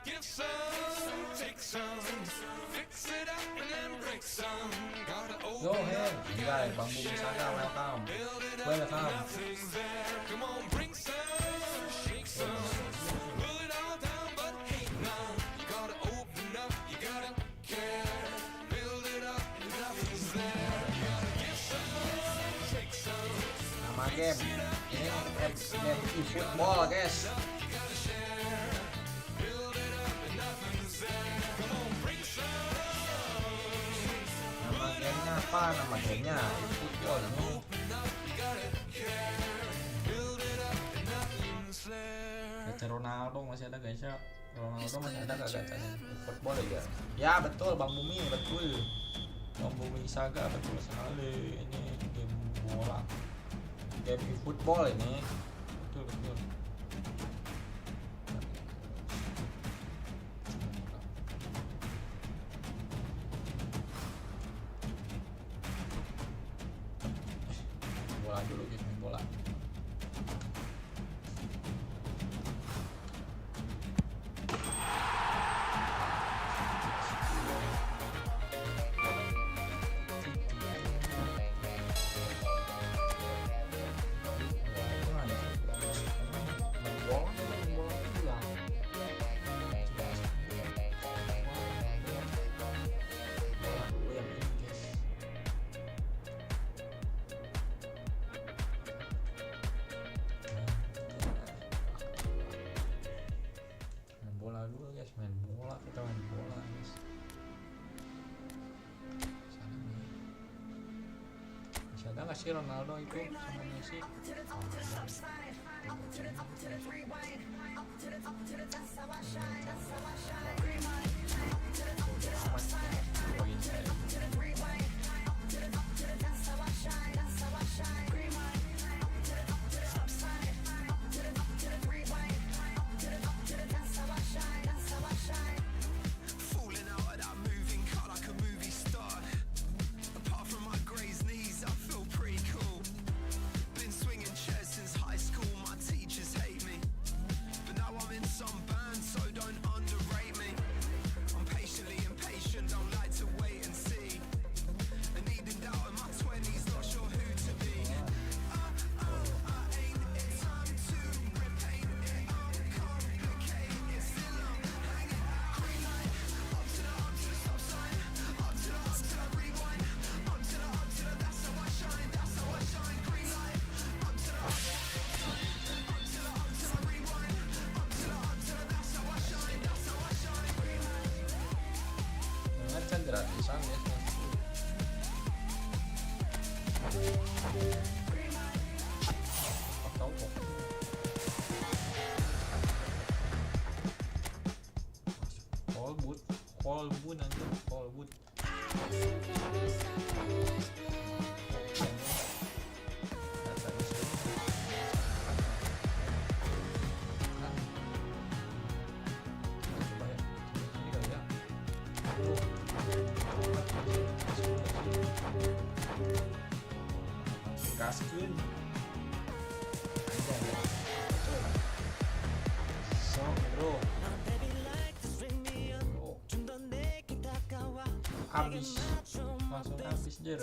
Go ahead, guys. Bambu Misaga, welcome. Welcome. Nama game ini game eFootball, guys. Apa nama gamenya? eFootball ini. Gacha Ronaldo masih ada guys ya. Ronaldo masih ada gak gacanya? eFootball ya. Ya betul Bang Bumi, betul. Bang Bumi Saga betul sekali. Ini game bola. Game eFootball ini. Betul betul. Bola dulu gitu, main bola. Main bola, kita main bola guys. Sana nih. Masih ada nggak sih Ronaldo itu sama Messi? Gratisan ya. Tahu kok. Kolbun anjir, kolbun. Gaskeun bro habis langsung habis jer.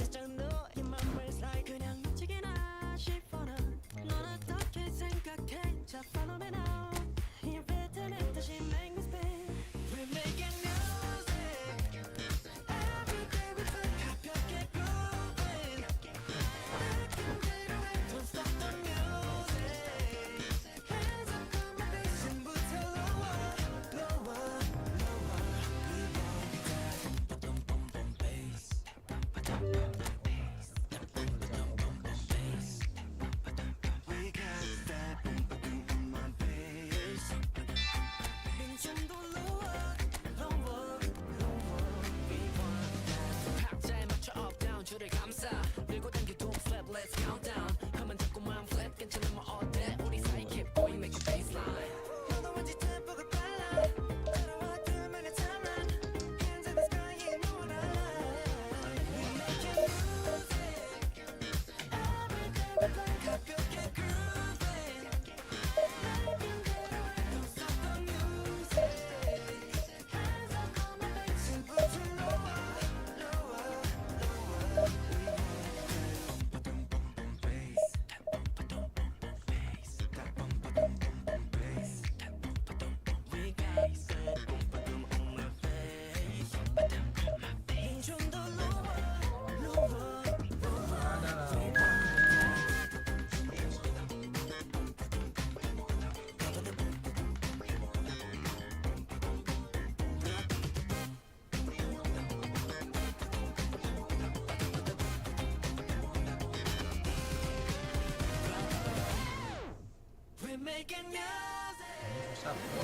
Ini susah bro.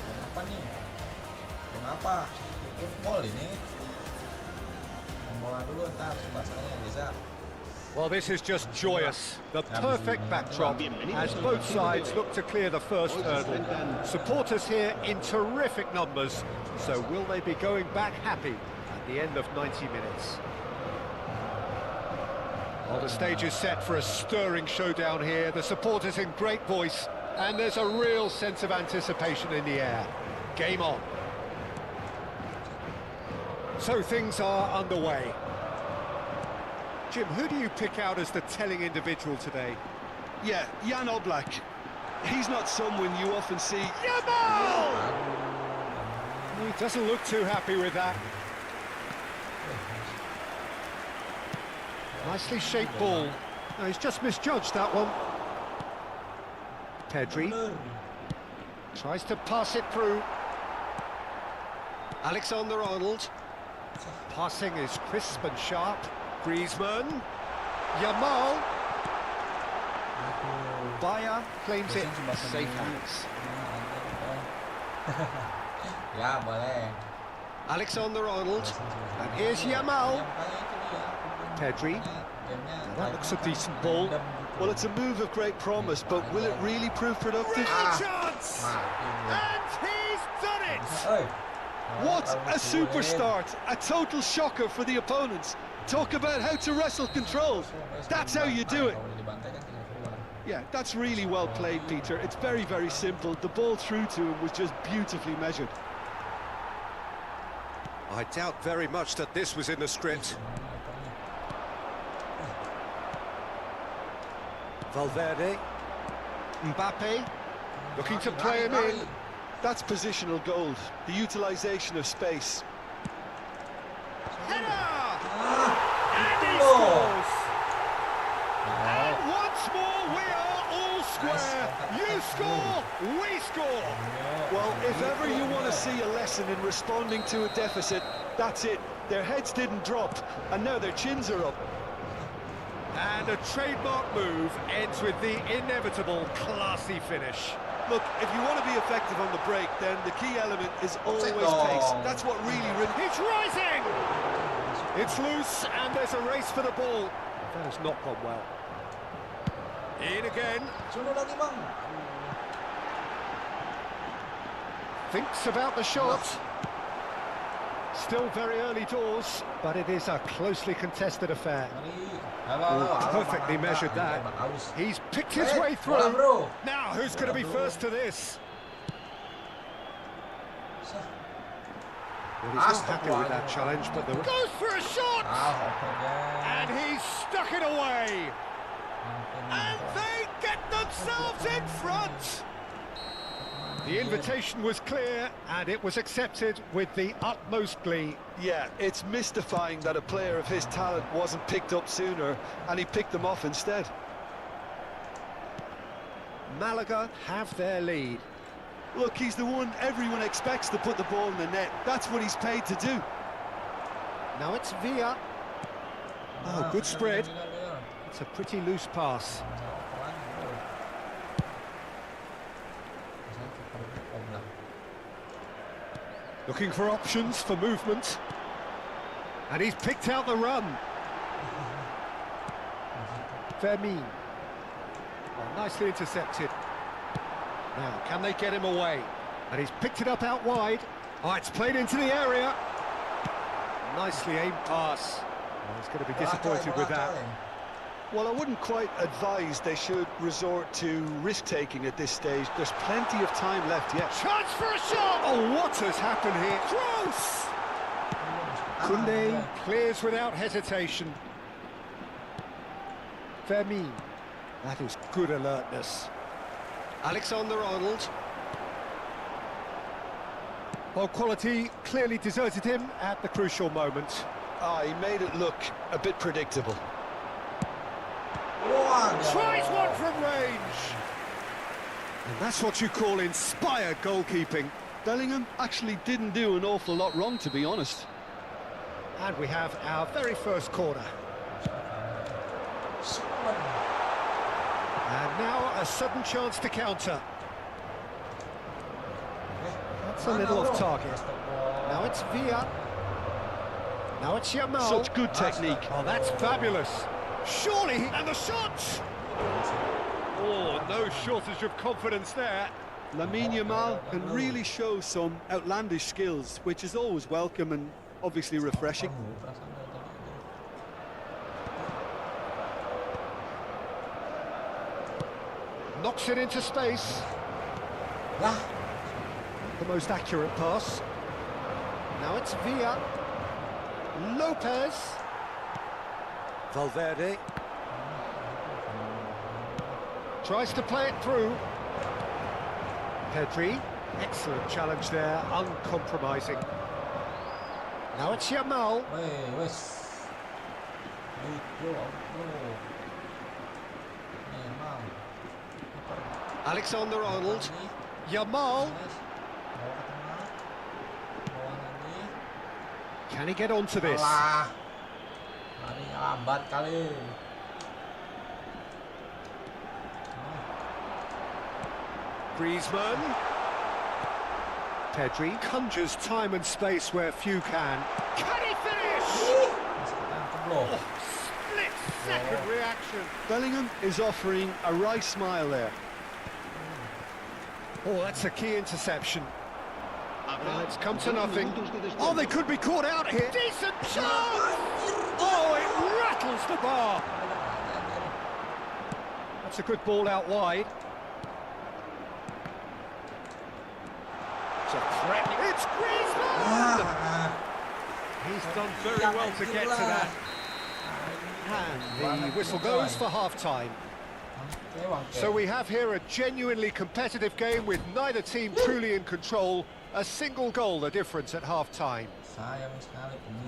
Kenapa nih? Kenapa? Football ini. Bola dulu ntar Tsubasanya bisa. Well, this is just joyous. The perfect backdrop as both sides look to clear the first hurdle. Supporters here in terrific numbers. So will they be going back happy at the end of 90 minutes? Well, the stage is set for a stirring showdown here. The supporters in great voice, and there's a real sense of anticipation in the air. Game on. So things are underway. Jim, who do you pick out as the telling individual today? Yeah, Jan Oblak. He's not someone you often see. Yamal! He doesn't look too happy with that. Nicely shaped ball. No, he's just misjudged that one. Pedri tries to pass it through. Alexander-Arnold. Passing is crisp and sharp. Griezmann. Yamal. Bayer claims it. Safe hands. Ya boleh. Alexander-Arnold. And here's Yamal. Pedri. That looks a decent ball. Well, it's a move of great promise, but will it really prove productive? Real chance! And he's done it! What a super start! A total shocker for the opponents. Talk about how to wrestle control. That's how you do it. Yeah, that's really well played, Peter. It's very, very simple. The ball through to him was just beautifully measured. I doubt very much that this was in the script. Valverde. Mbappe. Looking to play him in. That's positional gold. The utilisation of space. Header! And he scores! And once more we are all square. You score, we score. Well, if ever you want to see a lesson in responding to a deficit, that's it. Their heads didn't drop, and now their chins are up. And a trademark move ends with the inevitable classy finish. Look, if you want to be effective on the break, then the key element is always pace. That's what really... It's rising! It's loose, and there's a race for the ball. That has not gone well. In again. Thinks about the shot. Still very early doors, but it is a closely contested affair. Perfectly measured that. He's picked his way through. Now, who's going to be first to this? Well, he's not happy with that challenge, but the... Goes for a shot! And he's stuck it away! And they get themselves in front! The invitation was clear, and it was accepted with the utmost glee. Yeah, it's mystifying that a player of his talent wasn't picked up sooner, and he picked them off instead. Malaga have their lead. Look, he's the one everyone expects to put the ball in the net. That's what he's paid to do. Now it's Villa. Oh, good spread. It's a pretty loose pass. Looking for options for movement. And he's picked out the run. Fermin. Oh, nicely intercepted. Now, can they get him away? And he's picked it up out wide. Oh, it's played into the area. Nicely aimed pass. Oh, he's going to be disappointed with that. Well, I wouldn't quite advise they should resort to risk-taking at this stage. There's plenty of time left yet. Chance for a shot! Oh, what has happened here? Close! Koundé clears without hesitation. Fermin. That is good alertness. Alexander-Arnold. Well, quality clearly deserted him at the crucial moment. Oh, he made it look a bit predictable. Tries one from range. And that's what you call inspired goalkeeping. Bellingham actually didn't do an awful lot wrong, to be honest. And we have our very first corner. And now a sudden chance to counter. That's a little off target. Now it's Villa. Now it's Yamal. Such good technique. Oh, that's fabulous. Surely, and the shot! Oh, no shortage of confidence there. Yamal can really show some outlandish skills, which is always welcome and obviously refreshing. Knocks it into space. The most accurate pass. Now it's Villa. Lopez. Valverde. Tries to play it through. Pedri. Excellent challenge there, uncompromising. Now it's Yamal. Alexander-Arnold. Yamal. Can he get onto this? Lambat kali. Griezmann. Pedri conjures time and space where few can. Can he finish? Oh, split-second reaction. Bellingham is offering a wry smile there. Oh, that's a key interception. It's come to nothing. Oh, they could be caught out here. Decent chance! Oh, it rattles the bar. That's a good ball out wide. It's a threat. It's Griezmann! He's done very well to get to that. And the whistle goes for half-time. So we have here a genuinely competitive game with neither team truly in control. A single goal the difference at half-time.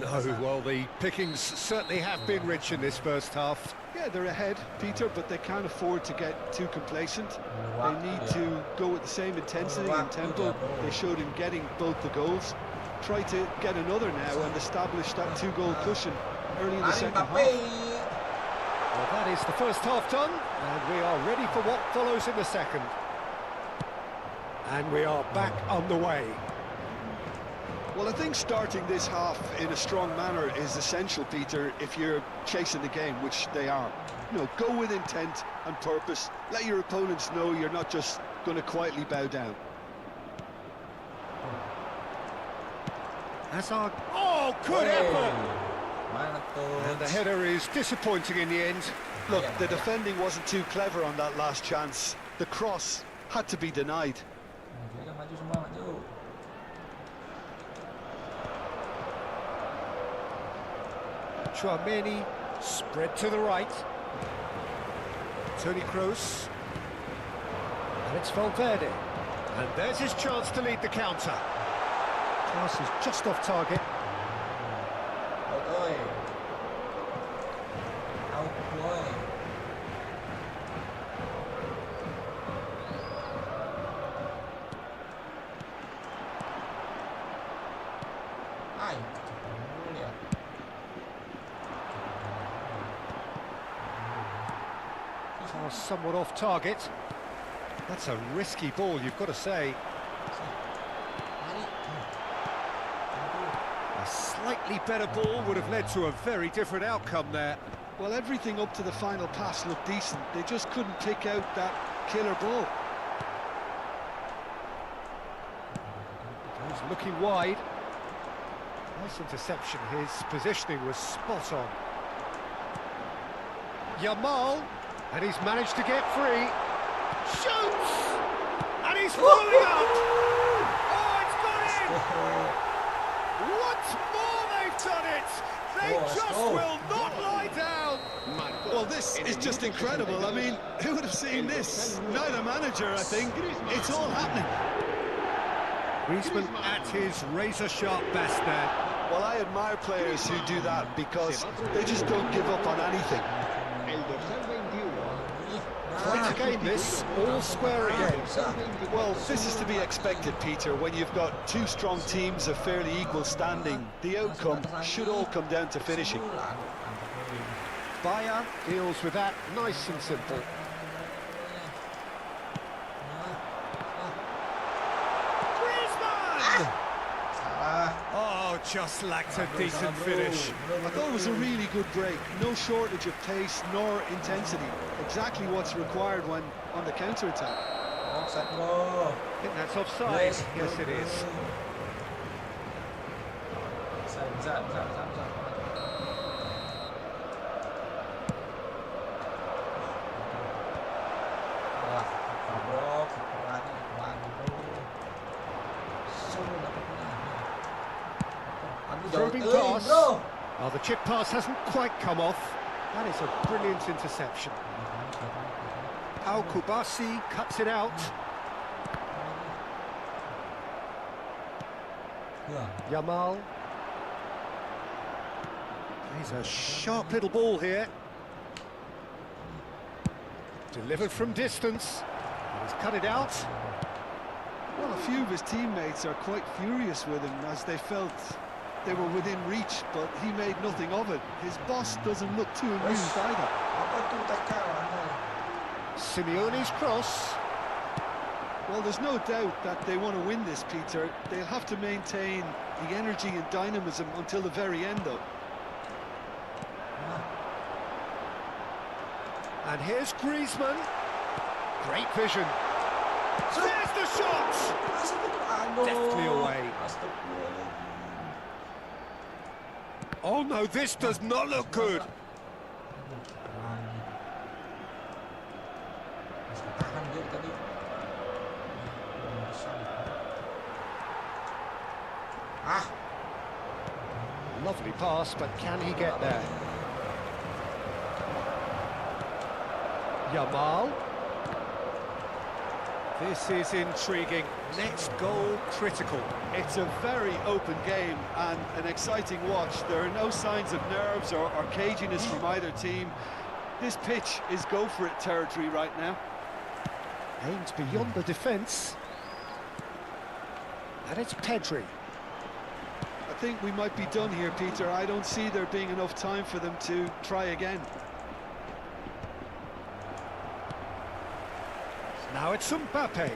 No, well, the pickings certainly have been rich in this first half. Yeah, they're ahead, Peter, but they can't afford to get too complacent. They need to go with the same intensity and tempo they showed in getting both the goals. Try to get another now and establish that two-goal cushion early in the second half. Well, that is the first half done, and we are ready for what follows in the second. And we are back on the way. Well, I think starting this half in a strong manner is essential, Peter, if you're chasing the game, which they are. You know, go with intent and purpose. Let your opponents know you're not just going to quietly bow down. Hazard. Oh, good effort! And the header is disappointing in the end. Look, the defending wasn't too clever on that last chance. The cross had to be denied. Chouameni, spread to the right. Toni Kroos. And it's Valverde. And there's his chance to lead the counter. Pass is just off target. Somewhat off target. That's a risky ball, you've got to say. A slightly better ball would have led to a very different outcome there. Well, everything up to the final pass looked decent. They just couldn't pick out that killer ball. He's looking wide. Nice interception. His positioning was spot on. Yamal. And he's managed to get free. Shoots! And he's following up! Oh, it's gone in! Once more they've done it! They just will not lie down! Well, this is just incredible. I mean, who would have seen this? Neither manager, I think. It's all happening. Griezmann at his razor-sharp best there. Well, I admire players who do that because they just don't give up on anything. Quite a game this, all square again. Well, this is to be expected, Peter, when you've got two strong teams of fairly equal standing. The outcome should all come down to finishing. Bayer deals with that nice and simple. Griezmann! Oh, just lacked a decent finish. I thought it was a really good break. No shortage of pace nor intensity. Exactly what's required when on the counter-attack. I think that's offside. Yes, it is. Probing pass. Oh, the chip pass hasn't quite come off. That is a brilliant interception. Al-Kubasi cuts it out. Yamal. He's a sharp little ball here. Delivered from distance. He's cut it out. Well, a few of his teammates are quite furious with him as they felt they were within reach, but he made nothing of it. His boss doesn't look too amused either. Simeone's cross. Well, there's no doubt that they want to win this, Peter. They'll have to maintain the energy and dynamism until the very end, though. And here's Griezmann. Great vision. There's the shot! Deftly away. Oh no, this does not look good. Lovely pass, but can he get there? Yamal. This is intriguing. Next goal critical. It's a very open game and an exciting watch. There are no signs of nerves or caginess from either team. This pitch is go-for-it territory right now. Aims beyond the defence. And it's Pedri. I think we might be done here, Peter. I don't see there being enough time for them to try again. Now it's Mbappe.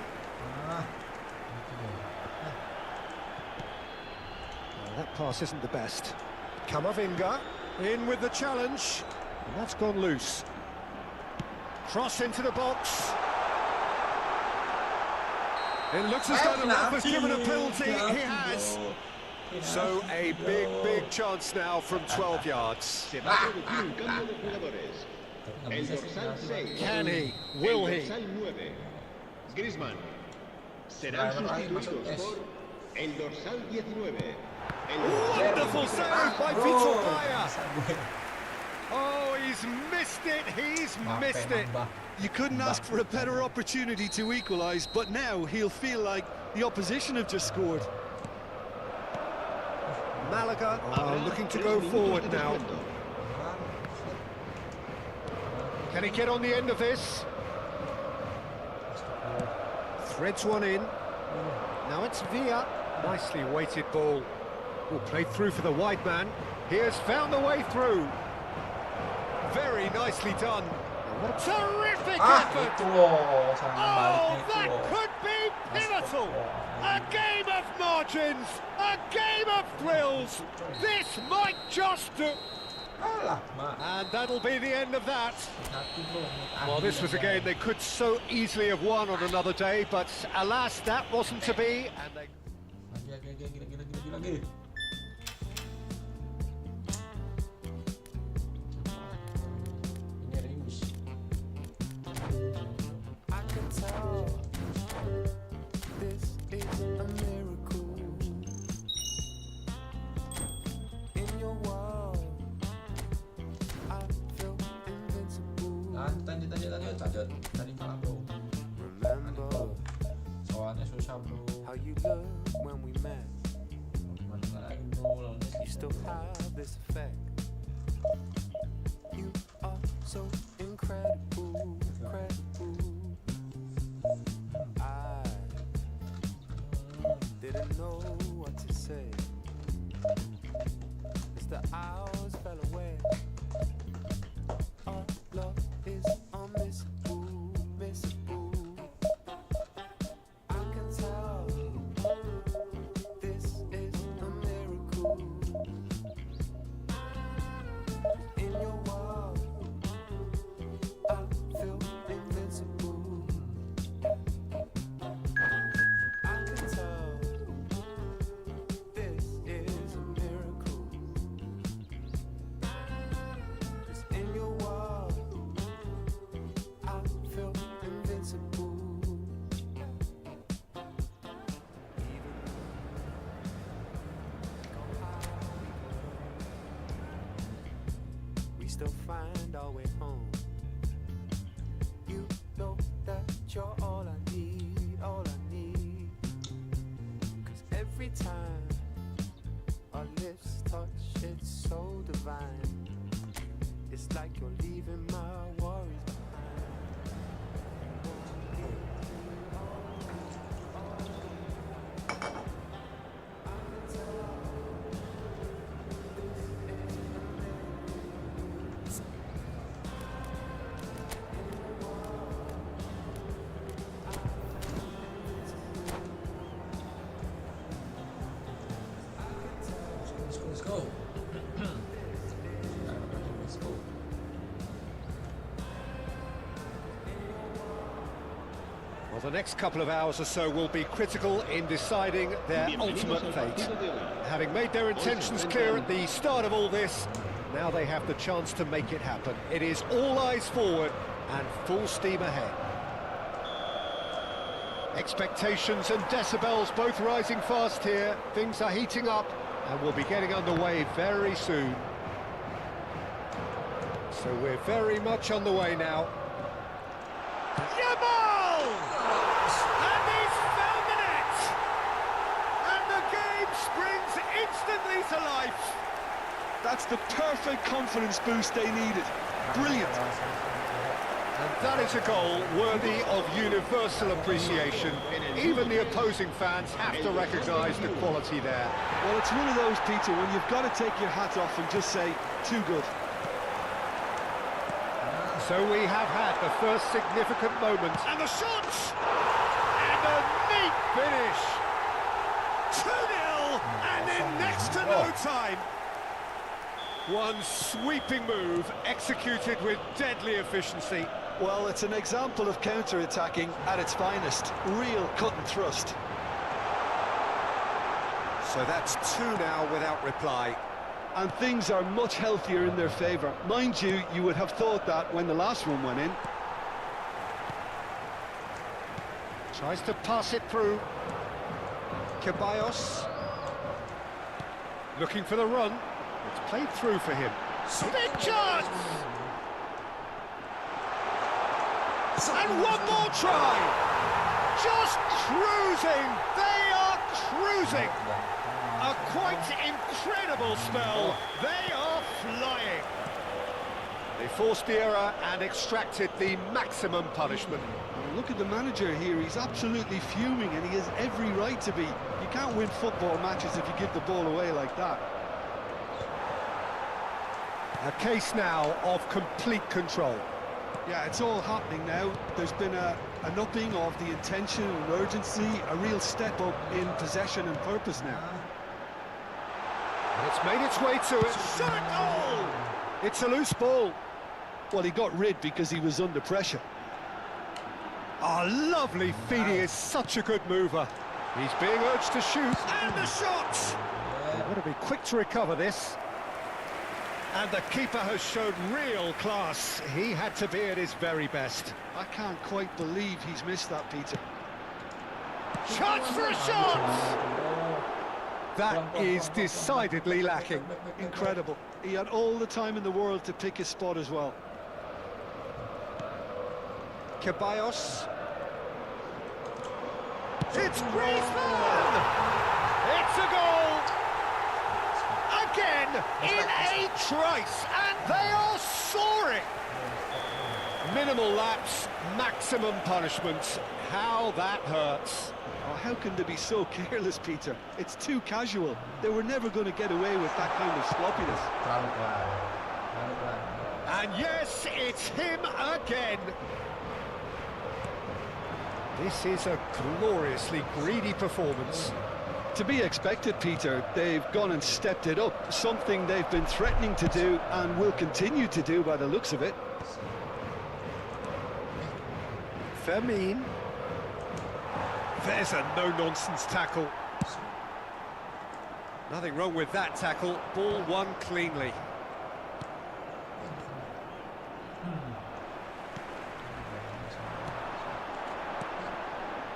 Well, that pass isn't the best. Camavinga in with the challenge. And that's gone loose. Cross into the box. It looks as though the ref has given a penalty. He has. So a big chance now from 12 yards. Can he? Will he? Griezmann. Serán sustituidos por el dorsal 19. Wonderful save by Vitor Bayer. Oh, he's missed it. He's missed it. You couldn't ask for a better opportunity to equalise, but now he'll feel like the opposition have just scored. Malaga are looking to go forward now. Can he get on the end of this? Threads one in. Now it's Villa. Nicely weighted ball. Will play through for the wide man. He has found the way through. Very nicely done. What a terrific effort! Oh, that could be pivotal! A game of margins! A game of thrills! This might just do... And that'll be the end of that. Well, this was a game they could so easily have won on another day, but alas, that wasn't to be. And they... I can tell this is a miracle in your world. I feel invincible. Lanjut. Tadi kalah bro. Remember Soalnya susah bro. how you looked when we met. Gimana lagi bro? You still have this effect. You are so incredible, incredible. I didn't know what to say as the hours fell away. Our love is unmissable, missable. I can tell this is a miracle. In your world, I feel invincible. I can tell this is a miracle. 'Cause in your world, I feel invincible. We still find our way home. You know that you're all I need, all I need. 'Cause every time our lips touch, it's so divine. It's like you're leaving my worries behind. Let's go. Let's go. Well, the next couple of hours or so will be critical in deciding their ultimate fate. Having made their intentions clear at the start of all this, now they have the chance to make it happen. It is all eyes forward and full steam ahead. Expectations and decibels both rising fast here. Things are heating up and we'll be getting underway very soon. So we're very much on the way now. Yamal! And he's found the net! And the game springs instantly to life. That's the perfect confidence boost they needed. Brilliant. And that is a goal worthy of universal appreciation. Even the opposing fans have to recognise the quality there. Well, it's one of those, Peter, when you've got to take your hat off and just say, too good. So we have had the first significant moment. And the shots! And a neat finish! 2-0 and in next to no time. One sweeping move executed with deadly efficiency. Well, it's an example of counter-attacking at its finest. Real cut and thrust. So that's 2 now without reply. And things are much healthier in their favour. Mind you, you would have thought that when the last one went in. Tries to pass it through. Ceballos. Looking for the run. It's played through for him. Big chance! And one more try! Just cruising! They are cruising! A quite incredible spell. They are flying. They forced the error and extracted the maximum punishment. Look at the manager here, he's absolutely fuming and he has every right to be. You can't win football matches if you give the ball away like that. A case now of complete control. Yeah, it's all happening now. There's been an upping of the intention and urgency, a real step up in possession and purpose now. It's made its way to it. Shot a goal! It's a loose ball. Well, he got rid because he was under pressure. Oh, lovely feed. He is such a good mover. He's being urged to shoot. And the shot! They've got to be quick to recover this. And the keeper has shown real class. He had to be at his very best. I can't quite believe he's missed that, Peter. Chance for a shot! That is decidedly lacking. Incredible. He had all the time in the world to pick his spot as well. Ceballos. It's Griezmann! It's a goal! A again in a trice, and they are soaring. Minimal laps, maximum punishment. How that hurts. Oh, how can they be so careless, Peter? It's too casual. They were never going to get away with that kind of sloppiness. Terlalu pelan. Terlalu pelan. And yes, it's him again. This is a gloriously greedy performance. To be expected, Peter. They've gone and stepped it up. Something they've been threatening to do and will continue to do by the looks of it. Maen. There's a no-nonsense tackle. Nothing wrong with that tackle. Ball won cleanly.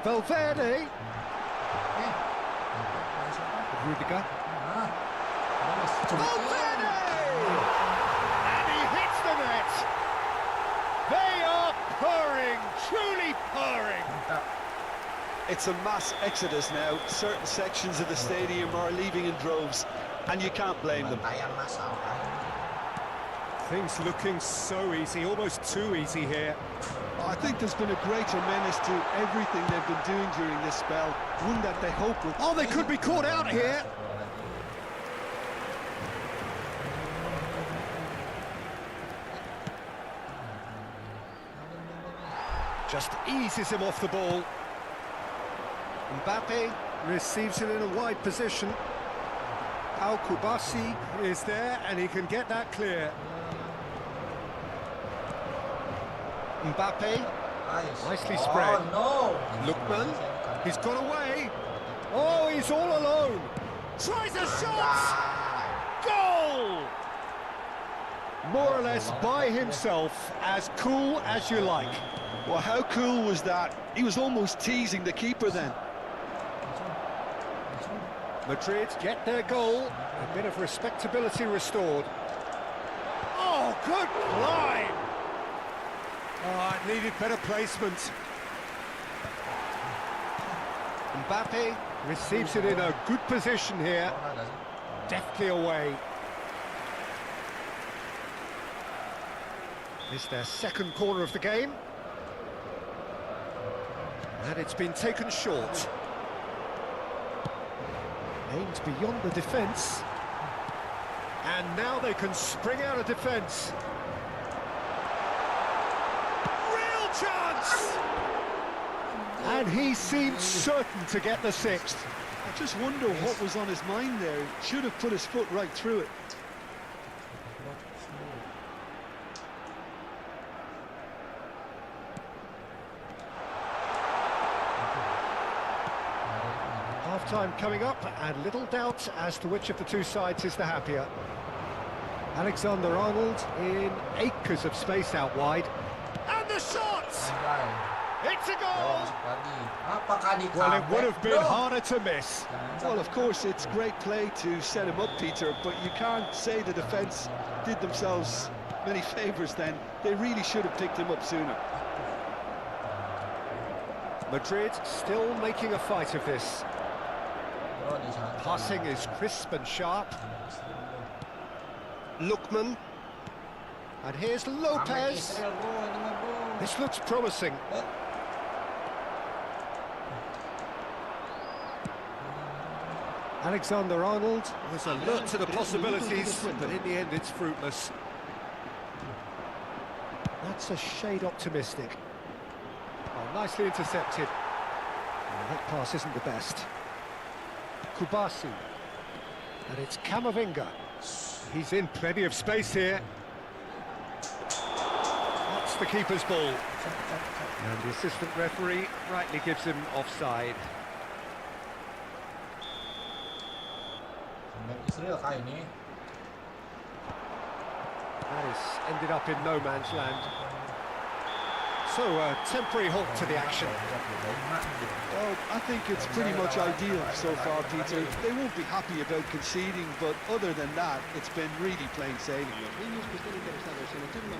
Valverde. Rudiger. Valverde! And he hits the net. They are purring, truly purring. It's a mass exodus now. Certain sections of the stadium are leaving in droves, and you can't blame them. Things looking so easy, almost too easy here. I think there's been a greater menace to everything they've been doing during this spell, one that they hope will... Oh, they could be caught out here. Just eases him off the ball. Mbappe receives it in a wide position. Tsubasa is there and he can get that clear. Mbappe, nicely spread. Oh, no. Lookman, he's gone away. Oh, he's all alone. Tries a shot. Goal! More or less by himself, as cool as you like. Well, how cool was that? He was almost teasing the keeper then. Madrid get their goal. A bit of respectability restored. Oh, good line! Oh, it needed better placement. Mbappe receives it in a good position here. Deftly away. It's their second corner of the game. And it's been taken short. Aimed beyond the defence. And now they can spring out of defence. Real chance! And he seemed certain to get the sixth. I just wonder what was on his mind there. He should have put his foot right through it. Half-time coming up, and little doubt as to which of the two sides is the happier. Alexander-Arnold in acres of space out wide. And the shot! It's a goal! Well, it would have been harder to miss. Well, of course, it's great play to set him up, Peter, but you can't say the defence did themselves many favours then. They really should have picked him up sooner. Madrid still making a fight of this. Passing is crisp and sharp. Lookman. And here's Lopez. This looks promising. Alexander-Arnold was alert to the possibilities, but in the end it's fruitless. That's a shade optimistic. Oh, nicely intercepted. Oh, that pass isn't the best. Tsubasa. And it's Camavinga. He's in plenty of space here. That's the keeper's ball. And the assistant referee rightly gives him offside. That has ended up in no man's land. So, a temporary halt to the action. Well, I think it's pretty much ideal so far, Peter. They won't be happy about conceding, but other than that, it's been really plain sailing.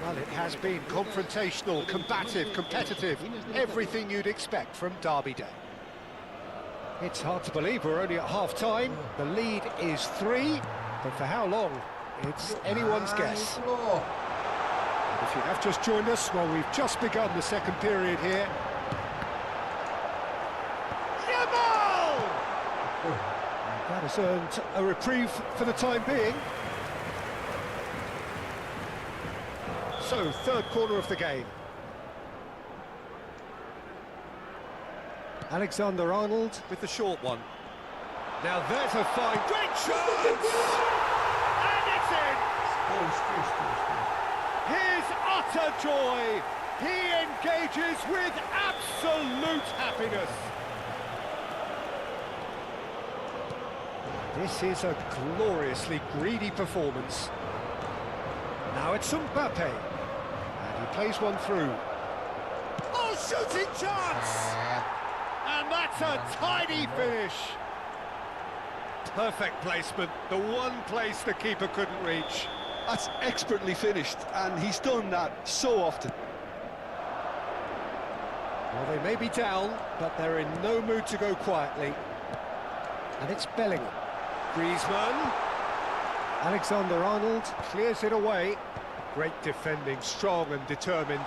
Well, it has been confrontational, combative, competitive, everything you'd expect from Derby Day. It's hard to believe we're only at half-time. The lead is 3, But for how long, it's anyone's guess. Itu loh. And if you have just joined us, well, we've just begun the second period here. Jamal! That has earned a reprieve for the time being. So, third corner of the game. Alexander-Arnold with the short one. Now there's a fine, great chance! And it's in! His utter joy! He engages with absolute happiness! This is a gloriously greedy performance. Now it's Mbappe. And he plays one through. Oh, shooting chance! And that's a tidy finish! Perfect placement, the one place the keeper couldn't reach. That's expertly finished, and he's done that so often. Well, they may be down, but they're in no mood to go quietly. And it's Bellingham. Griezmann. Alexander-Arnold clears it away. Great defending, strong and determined.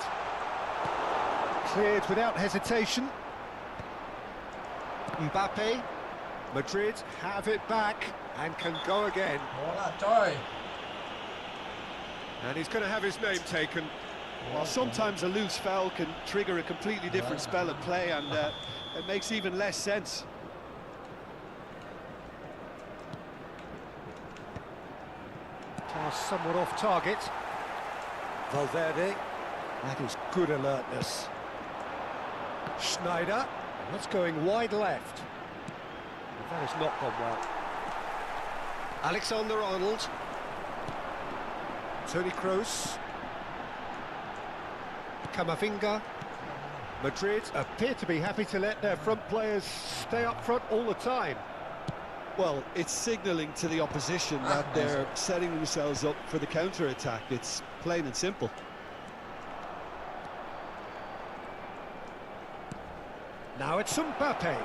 Cleared without hesitation. Mbappe. Madrid have it back and can go again. Bola, coy. And he's going to have his name taken. Well, sometimes a loose foul can trigger a completely different spell of play, and it makes even less sense. Pass somewhat off target. Valverde. That is good alertness. Schneider. That's going wide left. That has not gone well. Alexander-Arnold. Toni Kroos. Camavinga. Madrid appear to be happy to let their front players stay up front all the time. Well, it's signalling to the opposition that they're setting themselves up for the counter-attack. It's plain and simple. Now it's Mbappe.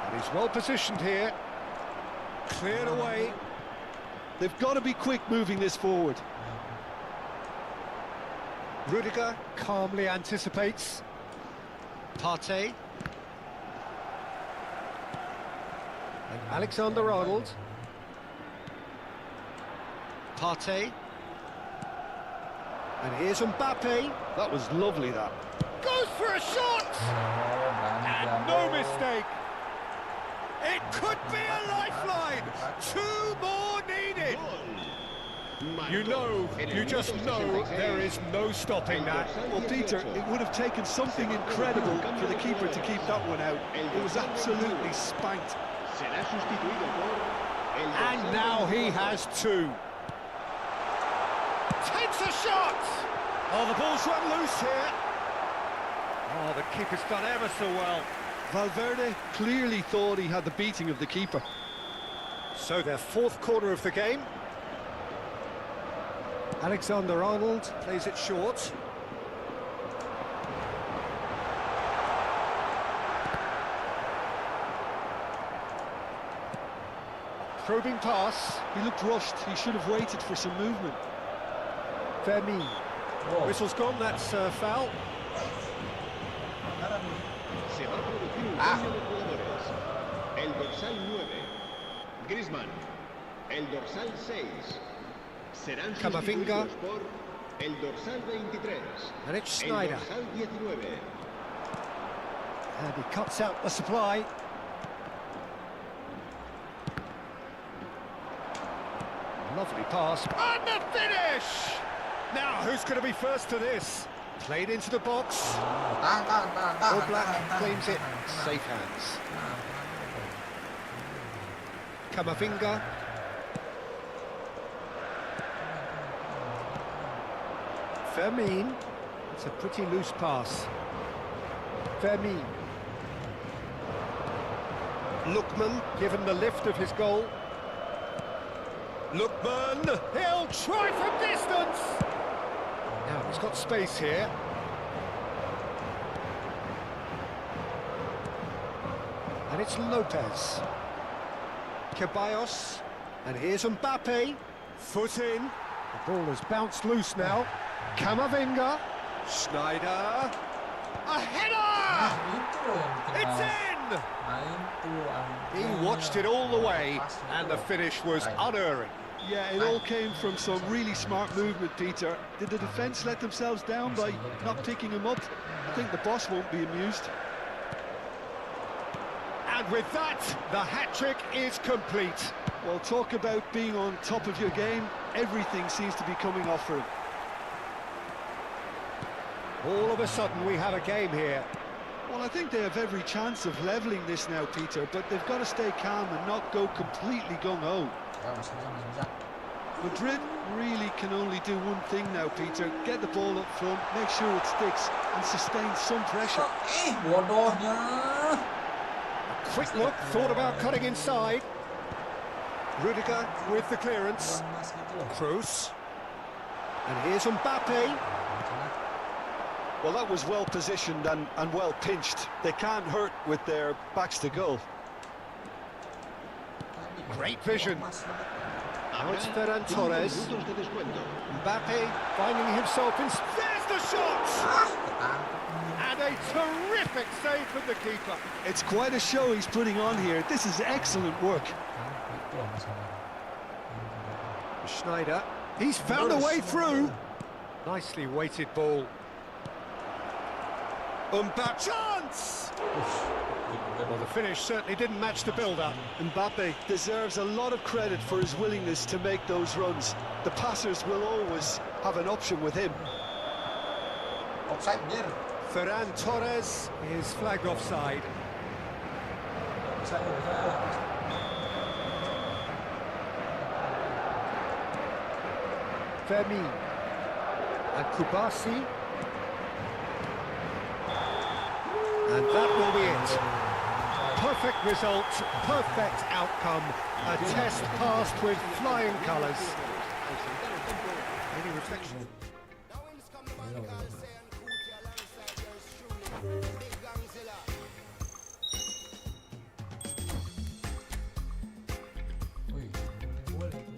And he's well positioned here. Cleared away. They've got to be quick moving this forward. Rudiger calmly anticipates. Partey. And Alexander-Arnold. Partey. And here's Mbappe. That was lovely, that. Goes for a shot! And no mistake. It could be a lifeline. 2 more needed. You just know there is no stopping that. Well, Peter, it would have taken something incredible for the keeper to keep that one out. It was absolutely spanked. And now he has 2. Takes a shot! Oh, the ball's run loose here. Oh, the keeper's done ever so well. Valverde clearly thought he had the beating of the keeper. So their 4th corner of the game. Alexander-Arnold plays it short. Probing pass. He looked rushed. He should have waited for some movement. Fermin. Whistle's gone, that's foul. Se va a producir un cambio de jugadores. El dorsal 9, Griezmann. El dorsal 6. Serán Camavinga. sustituidos por el dorsal 23. And it's El Schneider. dorsal 19. And he cuts out the supply. Lovely pass. And the finish! Now, who's going to be first to this? Played into the box. All Black claims it. Safe hands. Camavinga. Fermin. It's a pretty loose pass. Fermin. Lookman, given the lift of his goal. Lookman, he'll try from distance! Now, he's got space here. And it's Lopez. Ceballos. And here's Mbappe, foot in. The ball has bounced loose now. Camavinga, Schneider, a header! Itu loh yang bikin It's males. in! Nah itu He watched it all the way, and the finish was unerring. Yeah, it all came from some really smart movement, Peter. Did the defence let themselves down by not picking him up? I think the boss won't be amused. And with that, the hat-trick is complete. Well, talk about being on top of your game. Everything seems to be coming off for him. All of a sudden, we have a game here. Well, I think they have every chance of levelling this now, Peter, but they've got to stay calm and not go completely gung-ho. Ya, masih bisa. Madrid really can only do one thing now, Peter. Get the ball up front, make sure it sticks, and sustain some pressure. Bodohnya. Quick look, thought about cutting inside. Rudiger with the clearance. Emas gitu loh. Kroos. And here's Mbappe. Well, that was well positioned and well pinched. They can't hurt with their backs to goal. Great vision. Now it's Ferran Torres. Minutos de descuento. Mbappe finding himself in... There's the shot! And a terrific save from the keeper. It's quite a show he's putting on here. This is excellent work. Itu loh masalah. Schneider. He's found a way through. Nicely weighted ball. Mbappe. Chance! Well, the finish certainly didn't match the build-up. Mbappe deserves a lot of credit for his willingness to make those runs. The passers will always have an option with him. Offside anjir. Ferran Torres is flagged offside. Bisa. Fermi. And Kubasi. And that will be it. Perfect result, perfect outcome. A test passed with flying colours. Any reflection? Wih, boleh itu.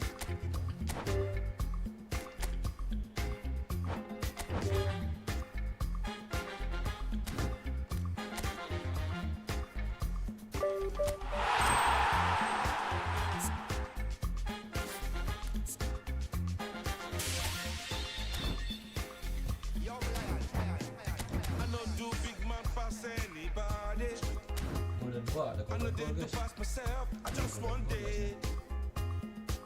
Golden gua ada golden goal, guys. Myself, I just want it.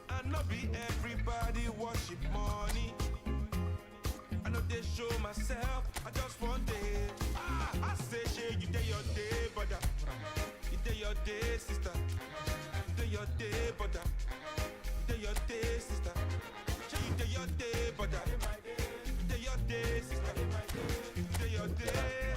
I know be everybody worship money. I know they show myself, I just want it. I say, shey, you day your day, brother. You day your day, sister. You day your day, brother. You day your day, sister. Shey, you day your day, brother. You day your day, sister. You day your day.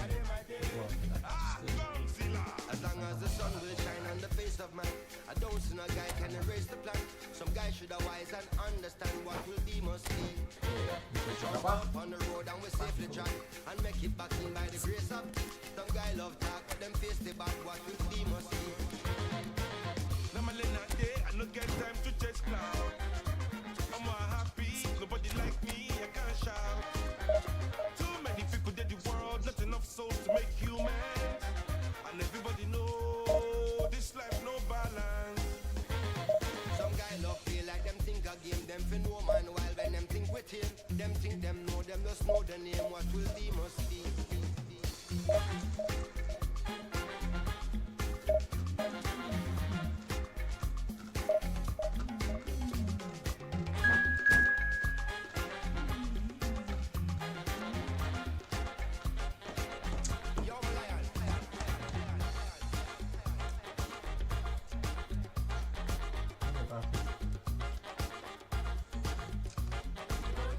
As long as the sun will shine on the face of man, I don't see no guy can erase the plan. Some guy should have wise and understand what will be must be. We jump out on the road and we safely track and make it back in by the grace of. Some guy love talk, but them face the back, what will be must be. Now my late night day, I no get time to chase cloud. I'm more happy, nobody like me, I can't shout. Too many people in the world, not enough souls to make humans. And everybody know this life no balance. Some guy love feel like them think a game, them for no man while when them think with him. Them think them just know the name, what will be must be.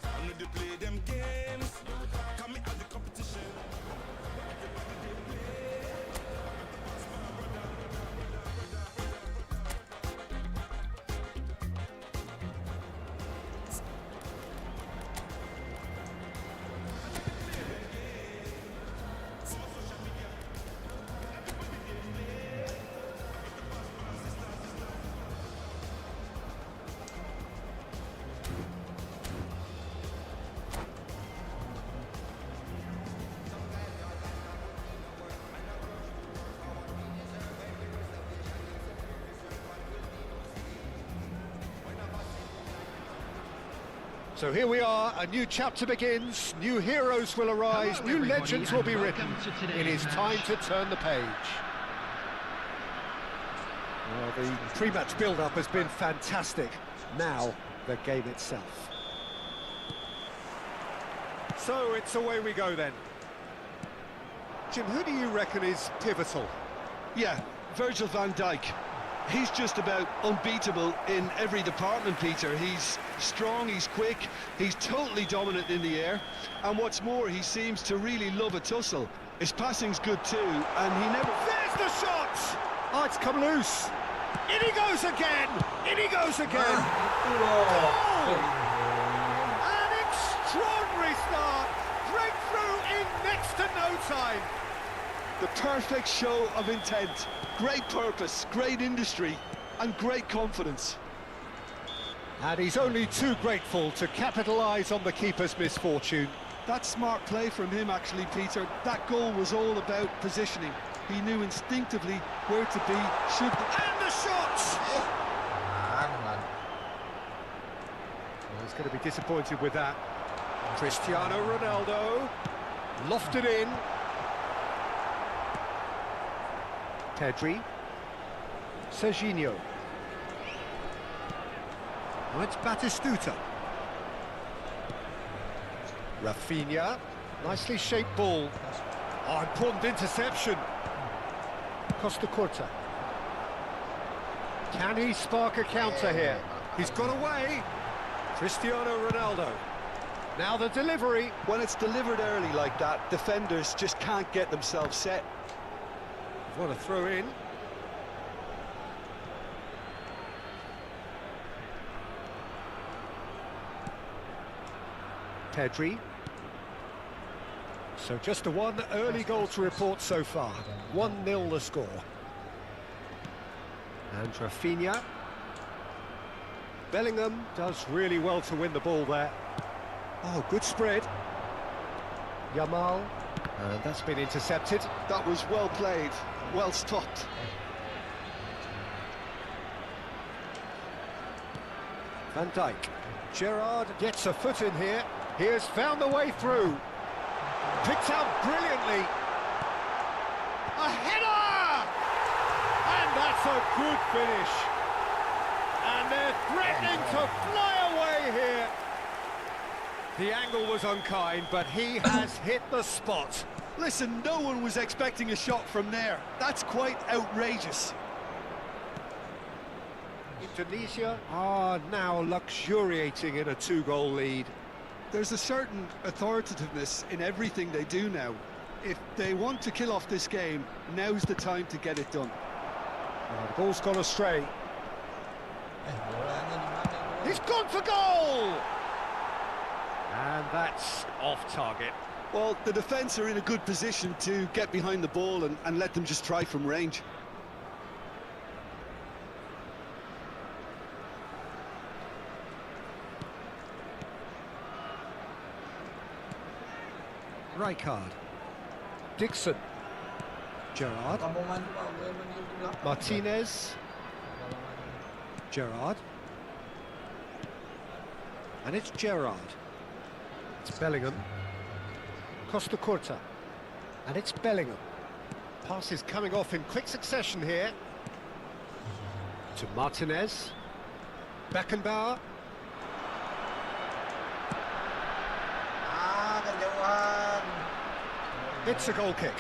I know they play them games, So here we are, a new chapter begins, new heroes will arise, new legends will be written. It is time to turn the page. Well, the pre-match build-up has been fantastic. Now, the game itself. So it's away we go then. Jim, who do you reckon is pivotal? Yeah, Virgil van Dijk. He's just about unbeatable in every department, Peter. He's strong, he's quick, he's totally dominant in the air, and what's more, he seems to really love a tussle. His passing's good too, and he never... There's the shot! Oh, it's come loose. In he goes again! In he goes again! Goal! An extraordinary start! Breakthrough in next to no time! The perfect show of intent. Great purpose, great industry, and great confidence. And he's only too grateful to capitalise on the keeper's misfortune. That's smart play from him, actually, Peter. That goal was all about positioning. He knew instinctively where to be, should... And the shot! Well, he's going to be disappointed with that. Cristiano Ronaldo. Lofted in. Pedri. Serginho. Oh, it's Batistuta. Rafinha. Nicely shaped ball. Oh, important interception. Costa Curta. Can he spark a counter here? He's got away. Cristiano Ronaldo. Now the delivery. When it's delivered early like that, defenders just can't get themselves set. What a throw in. Pedri. So just a one early goal to report so far. 1-0 the score. And Rafinha. Bellingham does really well to win the ball there. Oh, good spread. Yamal. And that's been intercepted. That was well played, well stopped. Van Dijk. Gerrard gets a foot in here. He has found the way through. Picked out brilliantly. A header! And that's a good finish. And they're threatening to fly away here. The angle was unkind, but he has hit the spot. Listen, no one was expecting a shot from there. That's quite outrageous. Indonesia are now luxuriating in a 2-goal lead. There's a certain authoritativeness in everything they do now. If they want to kill off this game, now's the time to get it done. Oh, the ball's gone astray. He's gone for goal! And that's off target. Well, the defence are in a good position to get behind the ball and let them just try from range. Rijkaard. Dixon. Gerrard. Martinez. Gerrard. And it's Gerrard. It's Bellingham. Costa Curta. And it's Bellingham. Passes coming off in quick succession here. To Martinez. Beckenbauer. It's a goal kick.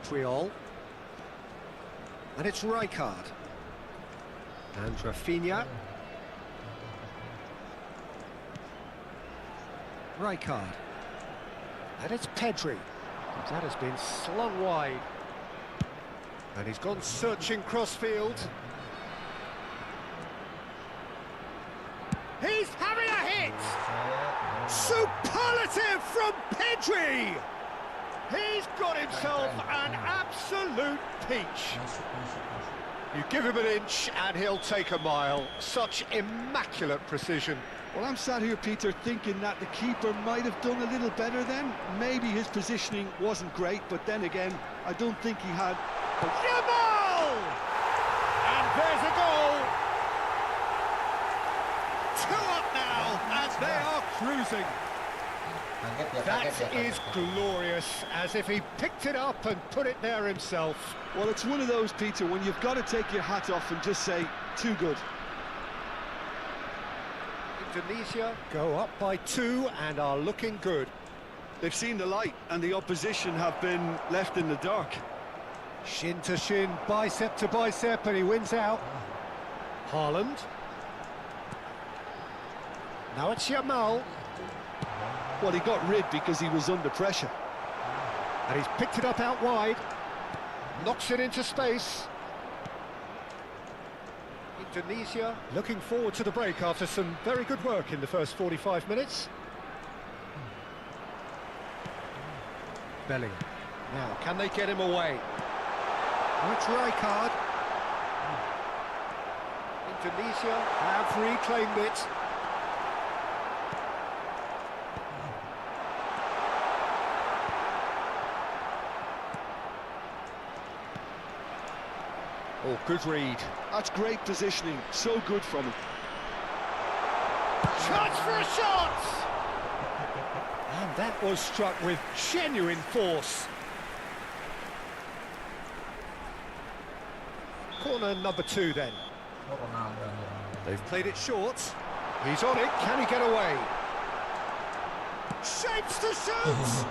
Triol. And it's Rijkaard. And Rafinha. Rijkaard. And it's Pedri. That has been slung wide. And he's gone searching crossfield. He's having a hit! Superlative from Pedri! He's got himself an absolute peach. You give him an inch and he'll take a mile. Such immaculate precision. Well, I'm sat here, Peter, thinking that the keeper might have done a little better then. Maybe his positioning wasn't great, but then again, I don't think he had... Jamal! And there's a goal! 2 up now, and they are cruising. That is glorious, as if he picked it up and put it there himself. Well, it's one of those, Peter, when you've got to take your hat off and just say, too good. Indonesia go up by 2 and are looking good. They've seen the light, and the opposition have been left in the dark. Shin to shin, bicep to bicep, and he wins out. Haaland. Now it's Jamal. Well, he got rid because he was under pressure. And he's picked it up out wide. Knocks it into space. Indonesia looking forward to the break after some very good work in the first 45 minutes. Bellingham. Now, can they get him away? It's Rijkaard. Indonesia have reclaimed it. Oh, good read. That's great positioning. So good from him. Chance for a shot! And that was struck with genuine force. Corner number 2 then. They've played it short. He's on it. Can he get away? Shapes to shoot!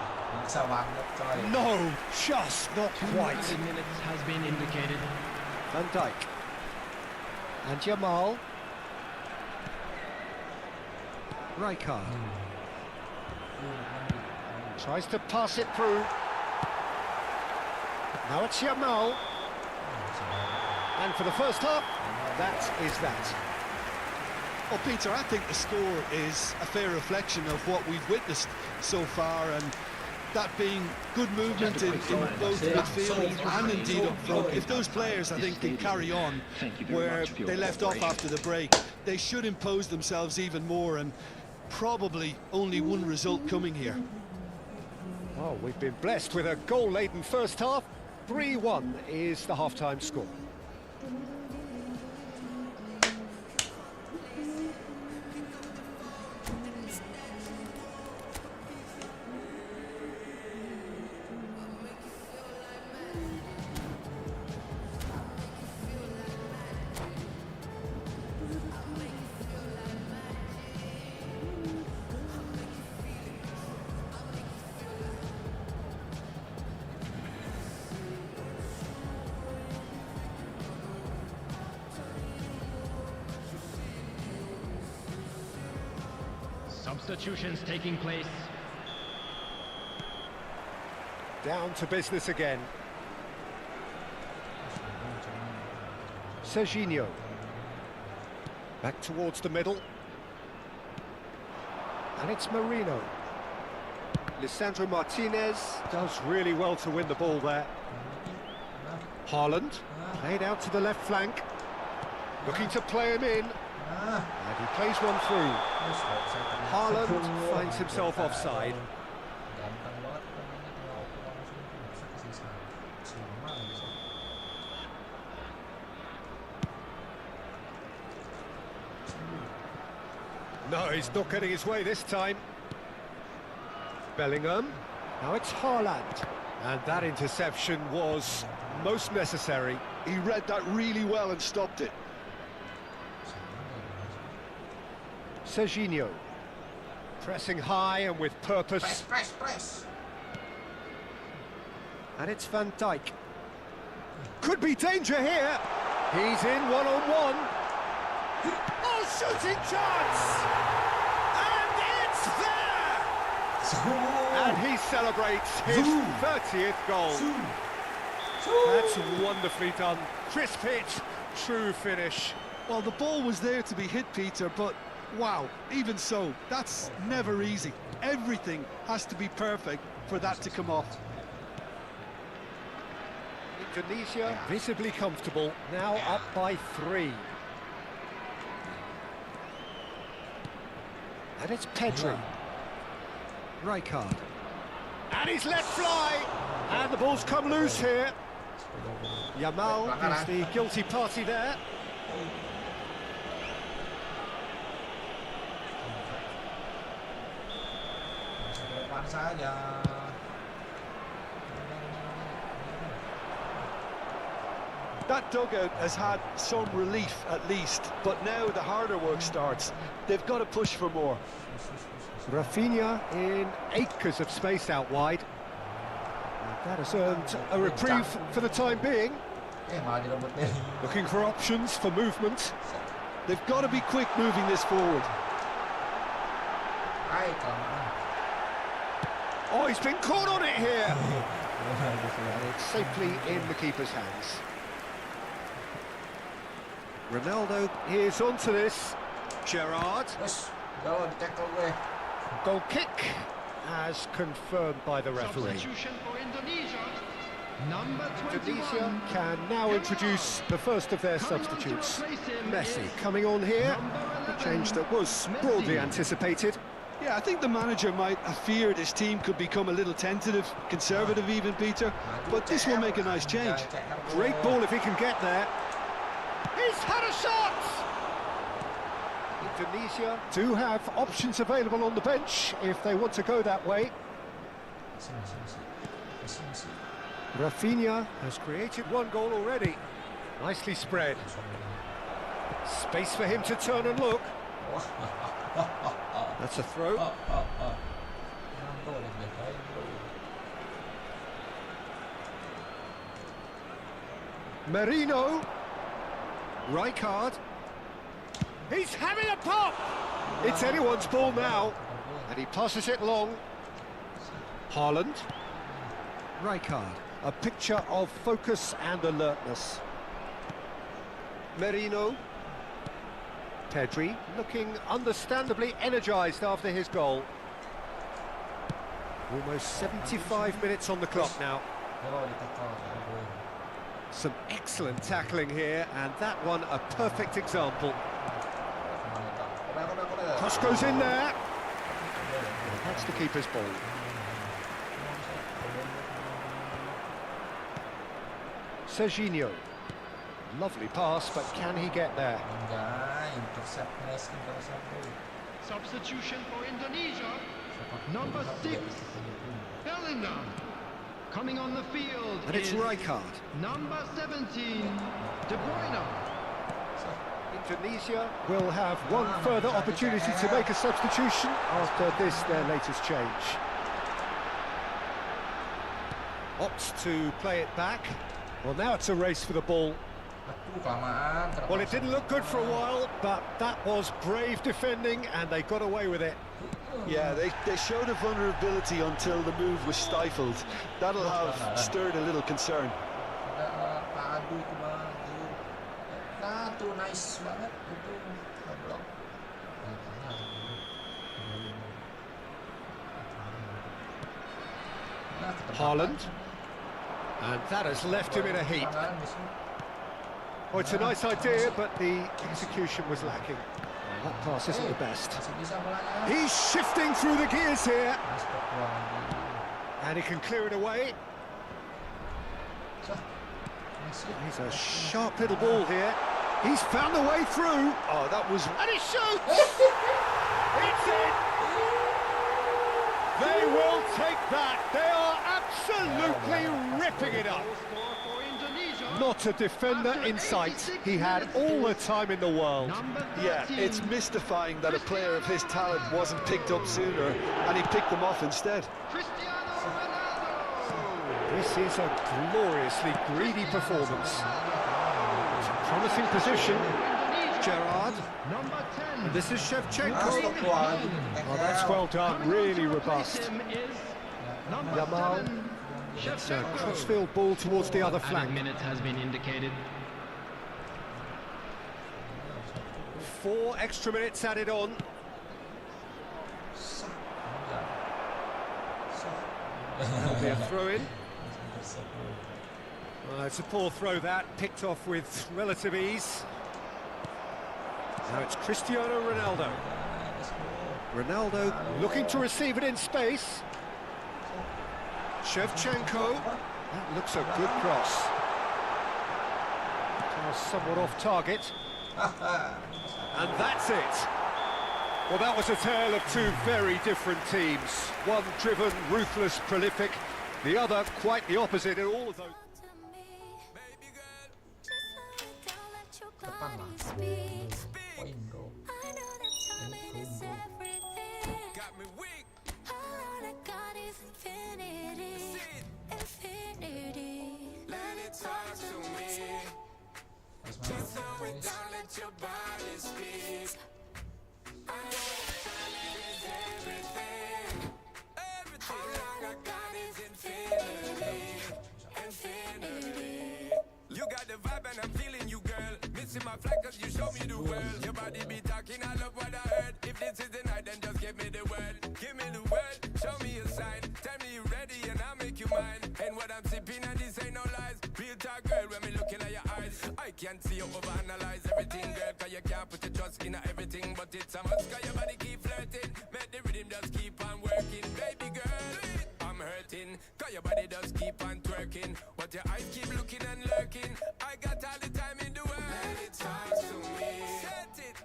No, just not quite. 2 minutes has been indicated. Van Dijk. And Jamal. Rijkaard. Tries to pass it through. Now it's Jamal. And for the first half, that is that. Well, Peter, I think the score is a fair reflection of what we've witnessed so far, and that being good movement in both midfield and indeed up front. If those players, I think, can carry on where they left off after the break, they should impose themselves even more, and probably only one result coming here. Well, we've been blessed with a goal-laden first half. 3-1 is the half-time score. Substitutions taking place. Down to business again. Serginho. Back towards the middle. And it's Marino. Lisandro Martinez does really well to win the ball there. Haaland. Played out to the left flank. Looking to play him in. And he plays one through. Haaland finds himself offside. No, he's not getting his way this time. Bellingham. Now it's Haaland. And that interception was most necessary. He read that really well and stopped it. Serginho. Pressing high and with purpose. Press. And it's Van Dijk. Could be danger here. He's in one-on-one. Oh, shooting chance! And it's there! And he celebrates his 30th goal. That's wonderfully done. Crisp hit, true finish. Well, the ball was there to be hit, Peter, but wow, even so, that's never easy. Everything has to be perfect for that to come off. Indonesia visibly comfortable, now up by 3. And it's Pedri. Rijkaard. And he's let fly. And the ball's come loose here. Yamal is the guilty party there. Depan saja. That dugout has had some relief at least, but now the harder work starts. They've got to push for more. Rafinha in acres of space out wide. And that has earned a reprieve for the time being. Malah direbut deh. Looking for options for movement. They've got to be quick moving this forward. Hai, kelamaan. Oh, he's been caught on it here. It's safely in the keeper's hands. Ronaldo is onto this. Gerrard. Wes, jauh di-tackle gue. Goal kick as confirmed by the referee. Substitution for Indonesia. Number 21. Indonesia can now introduce the first of their substitutes. Messi coming on here. A change that was broadly anticipated. Yeah, I think the manager might have feared his team could become a little tentative, conservative even, Peter, but this will make a nice change. Great ball if he can get there. He's had a shot! Indonesia do have options available on the bench if they want to go that way. Rafinha has created one goal already. Nicely spread. Space for him to turn and look. That's a throw. Merino. Rijkaard. He's having a pop! It's anyone's ball now. And he passes it long. Haaland. Rijkaard. A picture of focus and alertness. Merino. Pedri looking understandably energised after his goal. Almost 75 minutes on the clock now. Some excellent tackling here, and that one a perfect example. Cross goes in there. That's the keeper's ball. Serginho. Lovely pass, but can he get there? Substitution for Indonesia. Number 6. Bellingham. Coming on the field. And it's is Rijkaard. Number 17. De Bruyne. Indonesia will have one further opportunity to make a substitution after this, their latest change. Opts to play it back. Well, now it's a race for the ball. Well, it didn't look good for a while, but that was brave defending, and they got away with it. Yeah, they showed a vulnerability until the move was stifled. That'll have stirred a little concern. Nice banget itu ngobrol. Haaland. And that has left him in a heap. Oh, it's a nice idea, but the execution was lacking. That pass isn't the best. He's shifting through the gears here. And he can clear it away. He's a sharp little ball here. He's found the way through. Oh, that was... And he shoots! It's in! They will take that. They are absolutely ripping it up. Not a defender in sight. He had all the time in the world. Yeah, it's mystifying that a player of his talent wasn't picked up sooner, and he picked them off instead. This is a gloriously greedy performance. It's a promising position. Gerrard. And this is Shevchenko. Oh, that's well done. Really robust. Yamal. It's a crossfield ball towards the other flank. Minute has been indicated. 4 extra minutes added on. That'll be a throw-in. It's a poor throw that, picked off with relative ease. Now it's Cristiano Ronaldo. Ronaldo looking to receive it in space. Shevchenko, that looks a good cross. Somewhat off target. And that's it. Well, that was a tale of two very different teams. One driven, ruthless, prolific. The other quite the opposite in all of those. Depan lah. Poin bro. You got the vibe and I'm feeling you, girl. Missing my flight cause you show me the world. Your body be talking, I love what I heard. If this is the night, then just give me the word. Give me the word, show me a sign. Tell me you ready and I'll make you mine. And what I'm sipping and this ain't no lies. Real talk, girl, when me looking at your eyes. I can't see you overanalyze everything, girl. Cause you can't put your trust in everything. But it's a must, cause your body keep flirting. Make the rhythm just keep on working. Baby girl, I'm hurting. Cause your body does keep on twerking. But your eyes keep looking and lurking. I got all the time in the world. Let it talk to me. Set it.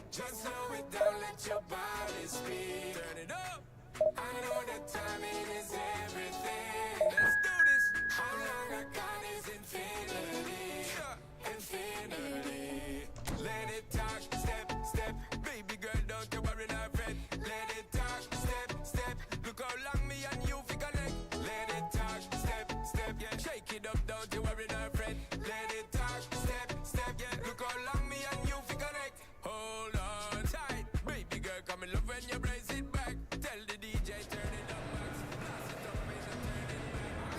Just slow it down, let your body speak. Turn it up. I know that timing is everything. Let's do this. How long I got is infinity. Infinity. Let it talk, step, step. Baby girl, don't you worry, not fret. Let it talk, step, step. Look how long me and you fi connect. Let it talk, step, step. Yeah, shake it up, don't you worry, not fret. Let it talk, step, step. Yeah, look how long me and you fi connect. Hold on tight, baby girl, come in love when you brace it back. Tell the DJ turn it up, max. Blast it up, baby, turn it back.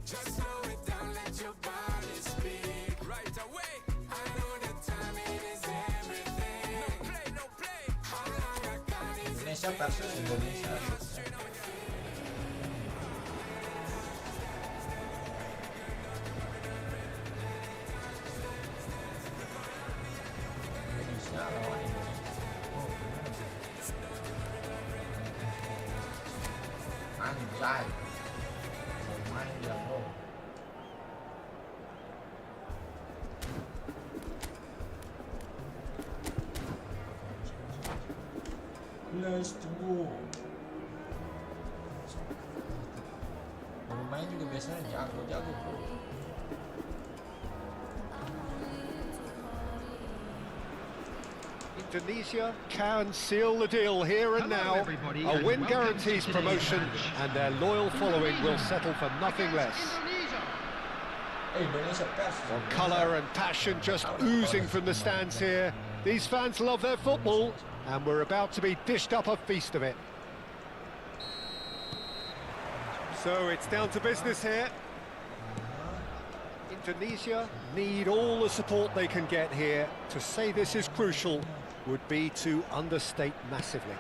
So just slow it down, let your body speak. Right away. I know that timing is everything. No play. How long I got is Indonesia versus Indonesia. Indonesia lawan Indonesia. Anjay. Main dia bro. Let's go. Main juga biasanya jago bro. Indonesia can seal the deal here and now. everybody, A and win welcome guarantees to today's promotion, match. and their loyal following will settle for nothing less. Indonesia. Indonesia pers. Well, colour and passion just oozing from the stands here. These fans love their football, and we're about to be dished up a feast of it. So it's down to business here. Indonesia need all the support they can get here. To say this is crucial would be to understate massively.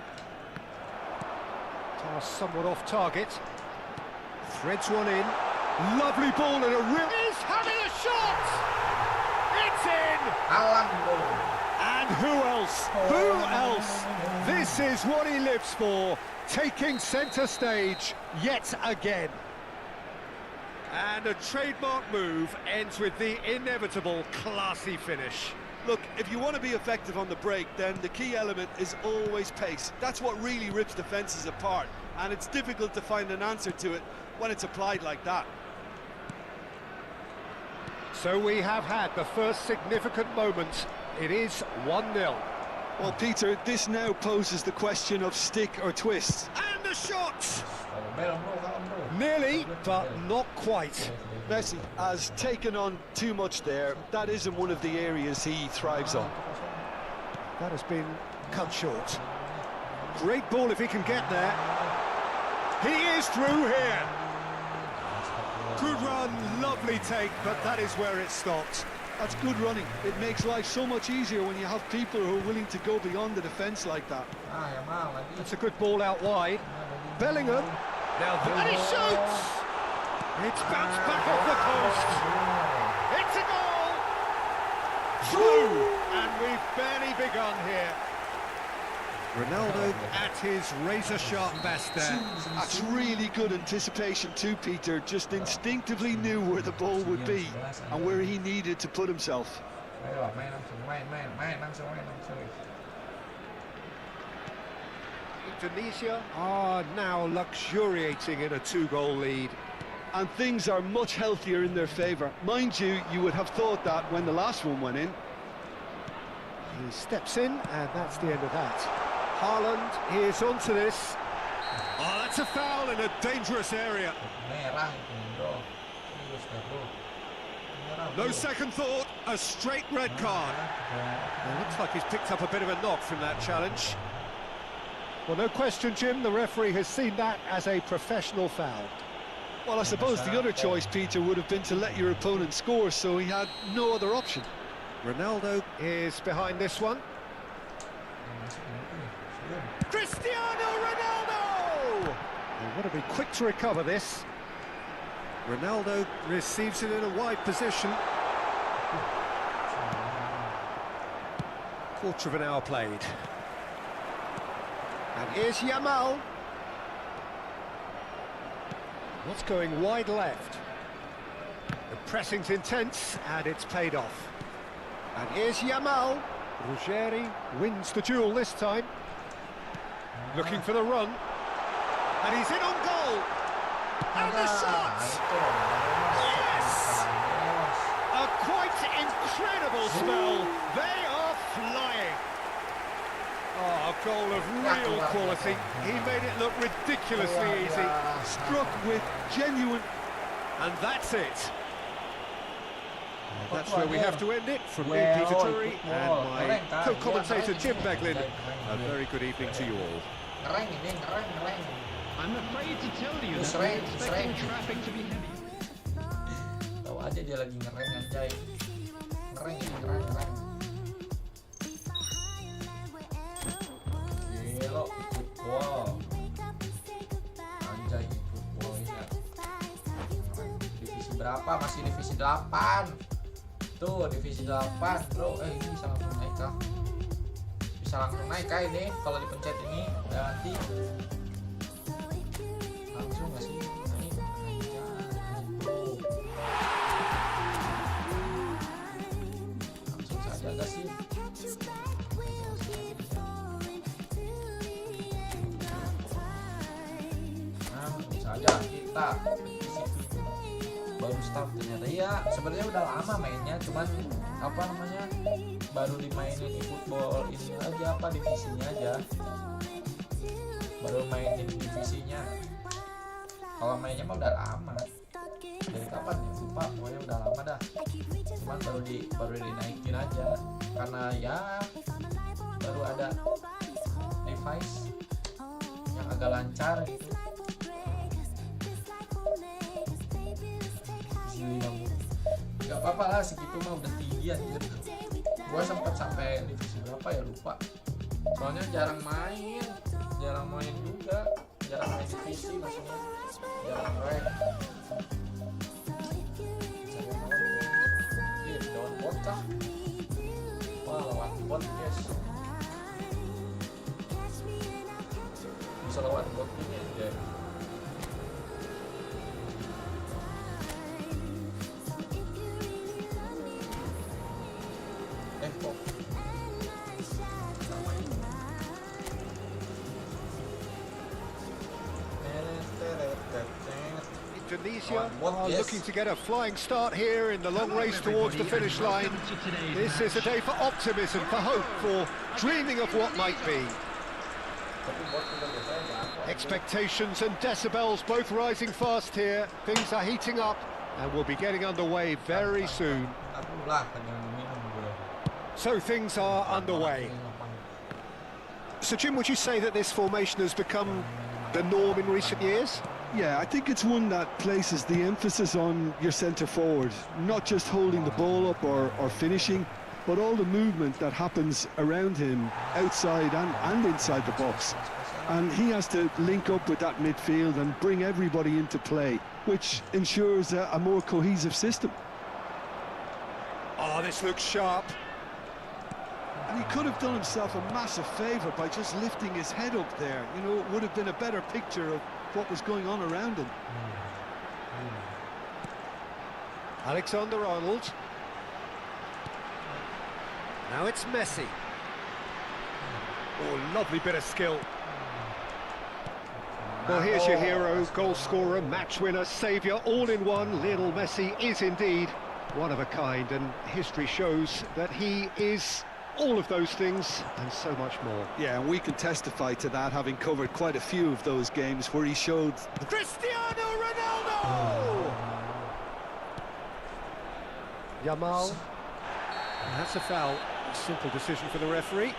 Pass somewhat off target. Threads one in. Lovely ball and a real... Is having a shot! It's in! Malam bro. And who else? Who else? This is what he lives for, taking centre stage yet again. And a trademark move ends with the inevitable classy finish. Look, if you want to be effective on the break, then the key element is always pace. That's what really rips defences apart, and it's difficult to find an answer to it when it's applied like that. So we have had the first significant moment. It is 1-0. Well, Peter, this now poses the question of stick or twist. And the shot! Malam bro. Nearly, but not quite. Messi has taken on too much there. That isn't one of the areas he thrives on. That has been cut short. Great ball if he can get there. He is through here. Good run, lovely take, but that is where it stopped. That's good running. It makes life so much easier when you have people who are willing to go beyond the defence like that. Ah, ya mal lagi. That's a good ball out wide. Bellingham. Now and he shoots! It's bounced back off the post. It's a goal. Through, and we've barely begun here. Ronaldo at his razor-sharp best there. That's really good anticipation too, Peter. Just instinctively knew where the ball would be and where he needed to put himself. Indonesia are now luxuriating in a 2-goal lead. And things are much healthier in their favour. Mind you, you would have thought that when the last one went in. He steps in, and that's the end of that. Haaland is onto this. Oh, that's a foul in a dangerous area. No second thought, a straight red card. It looks like he's picked up a bit of a knock from that challenge. Well, no question, Jim, the referee has seen that as a professional foul. Well, I suppose the other choice, Peter, would have been to let your opponent score, so he had no other option. Ronaldo is behind this one. Cristiano Ronaldo! Well, what to be quick to recover this. Ronaldo receives it in a wide position. Quarter of an hour played. And here's Yamal. What's going wide left? The pressing's intense, and it's paid off. And here's Yamal. Ruggeri wins the duel this time. Looking for the run. And he's in on goal. And the shot! Yes! A quite incredible spell. They are flying. Oh, a goal of real quality. He made it look ridiculously easy. Struck with genuine... And that's it. That's where we have to end it. From me, Peter Turi, and my co-commentator Jim Beglin. A very good evening to you all. I'm afraid to tell you that we're expecting traffic to be heavy. Tahu aja dia lagi ngereng anjay. Ngereng. Gelo eFootball. Anjay eFootball ya. Divisi berapa? Masih divisi 8. Tuh divisi 8, bro. Ini bisa langsung naik kah? Bisa langsung naik kah ini kalau dipencet ini? Nanti langsung nggak sih? Naik. Langsung saja nggak sih? Langsung saja kita baru start ternyata ya. Sebenarnya udah lama mainnya, cuman apa namanya baru dimainin eFootball ini aja, apa divisinya aja, baru mainin divisinya. Kalau mainnya mah udah lama, dari kapan ya lupa, pokoknya udah lama dah, cuman baru dinaikin aja karena ya baru ada device yang agak lancar gitu. Gak apa-apa lah, segitu mah udah tinggi anjir. Gua sempet sampai divisi berapa ya lupa. Soalnya jarang main juga, jarang main divisi maksudnya, jarang rank. Lawan bot kah? Wah, lawan bot guys. Bisa lawan bot ini aja. Indonesia are looking to get a flying start here in the long race towards the finish line. This is a day for optimism, for hope, for dreaming of what might be. Expectations and decibels both rising fast here. Things are heating up and we'll be getting underway very soon. So things are underway. So Jim, would you say that this formation has become the norm in recent years? Yeah, I think it's one that places the emphasis on your centre forward, not just holding the ball up or finishing, but all the movement that happens around him, outside and inside the box. And he has to link up with that midfield and bring everybody into play, which ensures a more cohesive system. Oh, this looks sharp. And he could have done himself a massive favour by just lifting his head up there. You know, it would have been a better picture of what was going on around him. Alexander-Arnold. Now it's Messi. Oh, lovely bit of skill. Well, here's your hero, goal scorer, match winner, saviour, all in one. Lionel Messi is indeed one of a kind, and history shows that he is all of those things and so much more. Yeah, and we can testify to that, having covered quite a few of those games where he showed... Cristiano Ronaldo! Yamal. And that's a foul. A simple decision for the referee.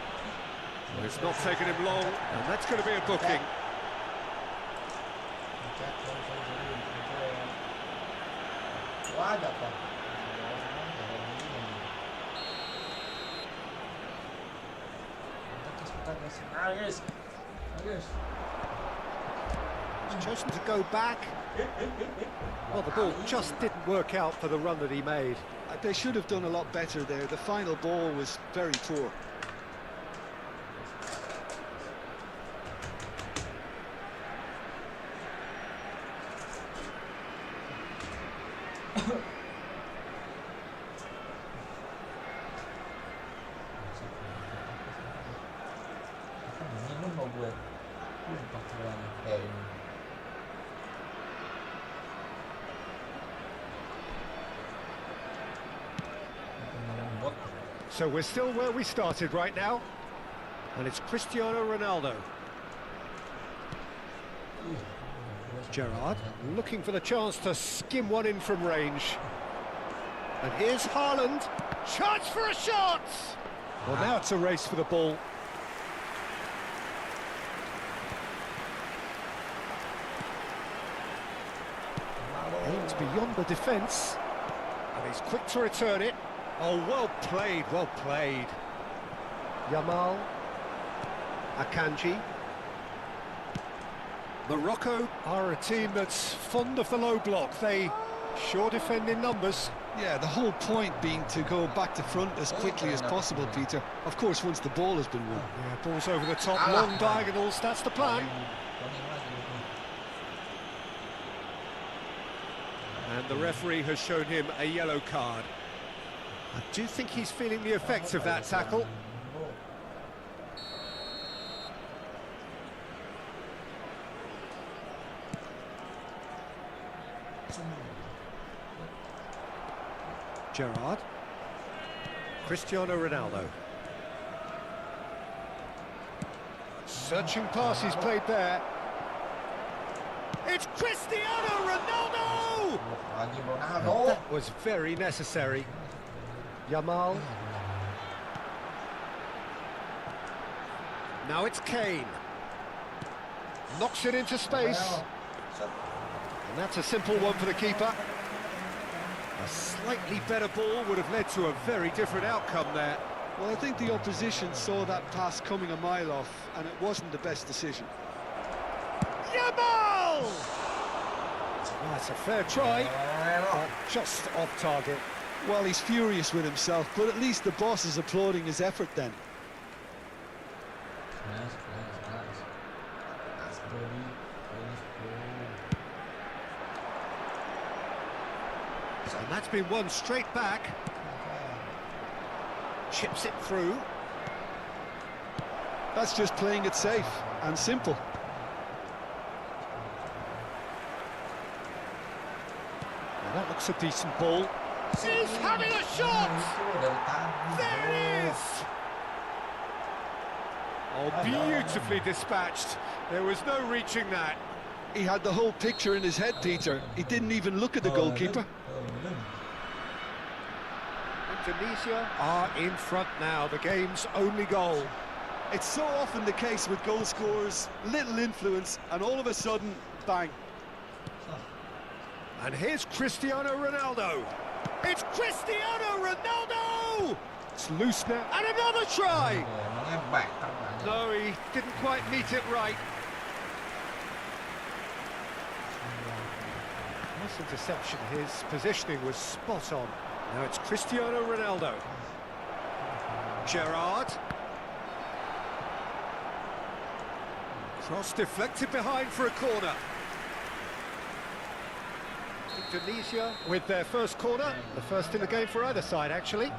Well, it's not taken him long, and that's going to be a booking. He's chosen to go back. Well, the ball just didn't work out for the run that he made. They should have done a lot better there. The final ball was very poor. So we're still where we started right now, and it's Cristiano Ronaldo. Gerrard looking for the chance to skim one in from range. And here's Haaland. Chance for a shot! Well, now it's a race for the ball. Aims beyond the defence, and he's quick to return it. Oh, well played, well played. Yamal. Akanji. Morocco are a team that's fond of the low block. They sure defend in numbers. Yeah, the whole point being to go back to front as quickly as possible, Peter. Of course, once the ball has been won. Yeah, balls over the top, long diagonals, that's the plan. And the referee has shown him a yellow card. I do think he's feeling the effects of that tackle. Gerrard. Cristiano Ronaldo. Searching pass he's played there. It's Cristiano Ronaldo! And that was very necessary. Yamal. Now it's Kane. Knocks it into space. And that's a simple one for the keeper. A slightly better ball would have led to a very different outcome there. Well, I think the opposition saw that pass coming a mile off, and it wasn't the best decision. Yamal! That's a fair try, but just off target. Well, he's furious with himself, but at least the boss is applauding his effort then. And that's been won straight back. Chips it through. That's just playing it safe and simple. And that looks a decent ball. He's having a shot! There it is! Oh, beautifully dispatched. There was no reaching that. He had the whole picture in his head, Peter. He didn't even look at the goalkeeper. Indonesia are in front now, the game's only goal. It's so often the case with goal scorers, little influence, and all of a sudden, bang. And here's Cristiano Ronaldo. It's Cristiano Ronaldo! It's loose now, and another try! No, he didn't quite meet it right. Nice interception. His positioning was spot on. Now it's Cristiano Ronaldo. Gerrard. Cross deflected behind for a corner. Indonesia with their first corner, the first in the game for either side, actually.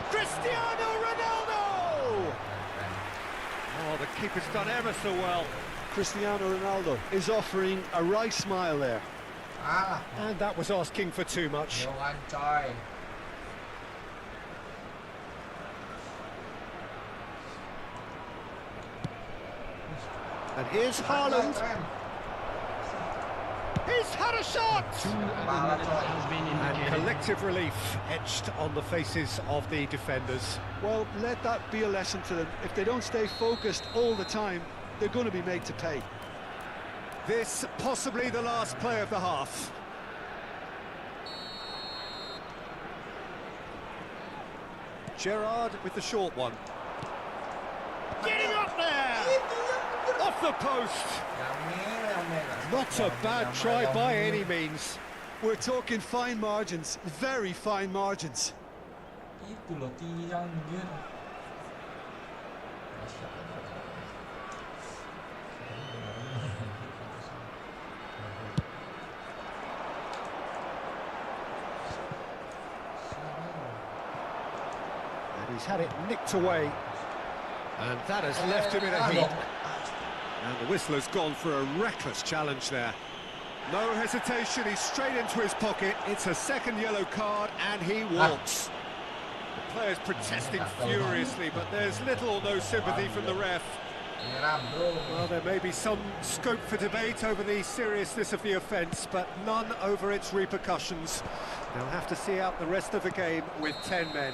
Cristiano Ronaldo! Oh, the keeper's done ever so well. Cristiano Ronaldo is offering a wry smile there. And that was asking for too much. Jangan coy. And here's Haaland. He's had a shot! Has been And indicated. collective relief etched on the faces of the defenders. Well, let that be a lesson to them. If they don't stay focused all the time, they're going to be made to pay. This possibly the last play of the half. Gerrard with the short one. Getting up there! Off the post! Not a bad try by any means. We're talking fine margins, very fine margins. Itu loh tiang anjir. And he's had it nicked away. And that has left him in a heap. And the whistle has gone for a reckless challenge there. No hesitation, he's straight into his pocket. It's a second yellow card and he walks. The player's protesting furiously, but there's little or no sympathy from the ref. Well, there may be some scope for debate over the seriousness of the offence, but none over its repercussions. They'll have to see out the rest of the game with 10 men.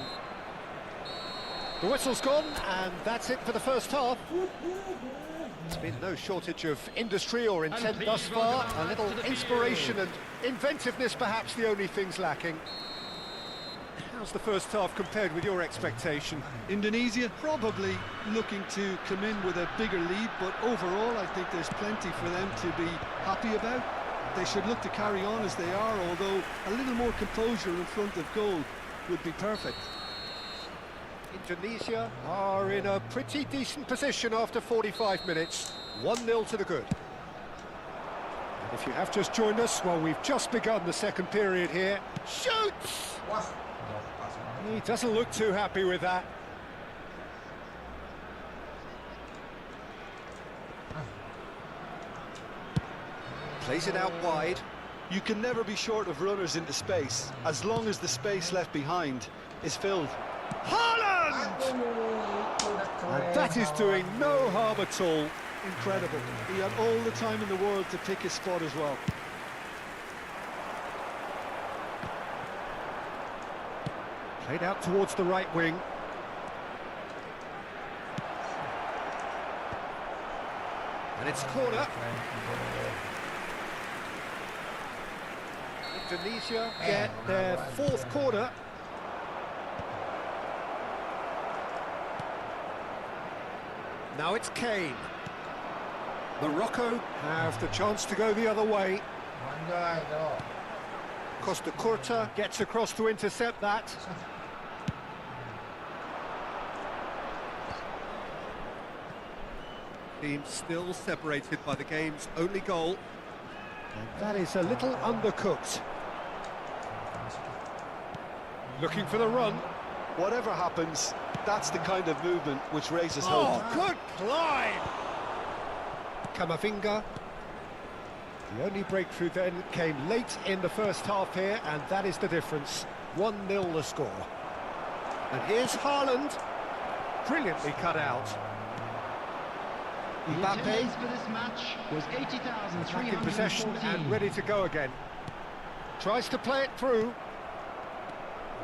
The whistle's gone, and that's it for the first half. There's been no shortage of industry or intent thus far. A little inspiration and inventiveness, perhaps the only things lacking. How's the first half compared with your expectation? Indonesia probably looking to come in with a bigger lead, but overall I think there's plenty for them to be happy about. They should look to carry on as they are, although a little more composure in front of goal would be perfect. Indonesia are in a pretty decent position after 45 minutes. 1-0 to the good. And if you have just joined us, well, we've just begun the second period here. Shoots! He doesn't look too happy with that. Plays it out wide. You can never be short of runners into space, as long as the space left behind is filled. Haaland! And that is doing no harm at all. Incredible. He had all the time in the world to pick his spot as well. Played out towards the right wing. And it's corner. Indonesia get their fourth corner. Now it's Kane. Morocco have the chance to go the other way. Costa Curta gets across to intercept that. Team still separated by the game's only goal. And that is a little undercooked. Looking for the run. Whatever happens, that's the kind of movement which raises hope. Oh, good climb! Kamavinga. The only breakthrough then came late in the first half here, and that is the difference. 1-0 the score. And here's Haaland. Brilliantly cut out. The Mbappe attendance for this match was back in possession and 80,314. ready to go again. Tries to play it through.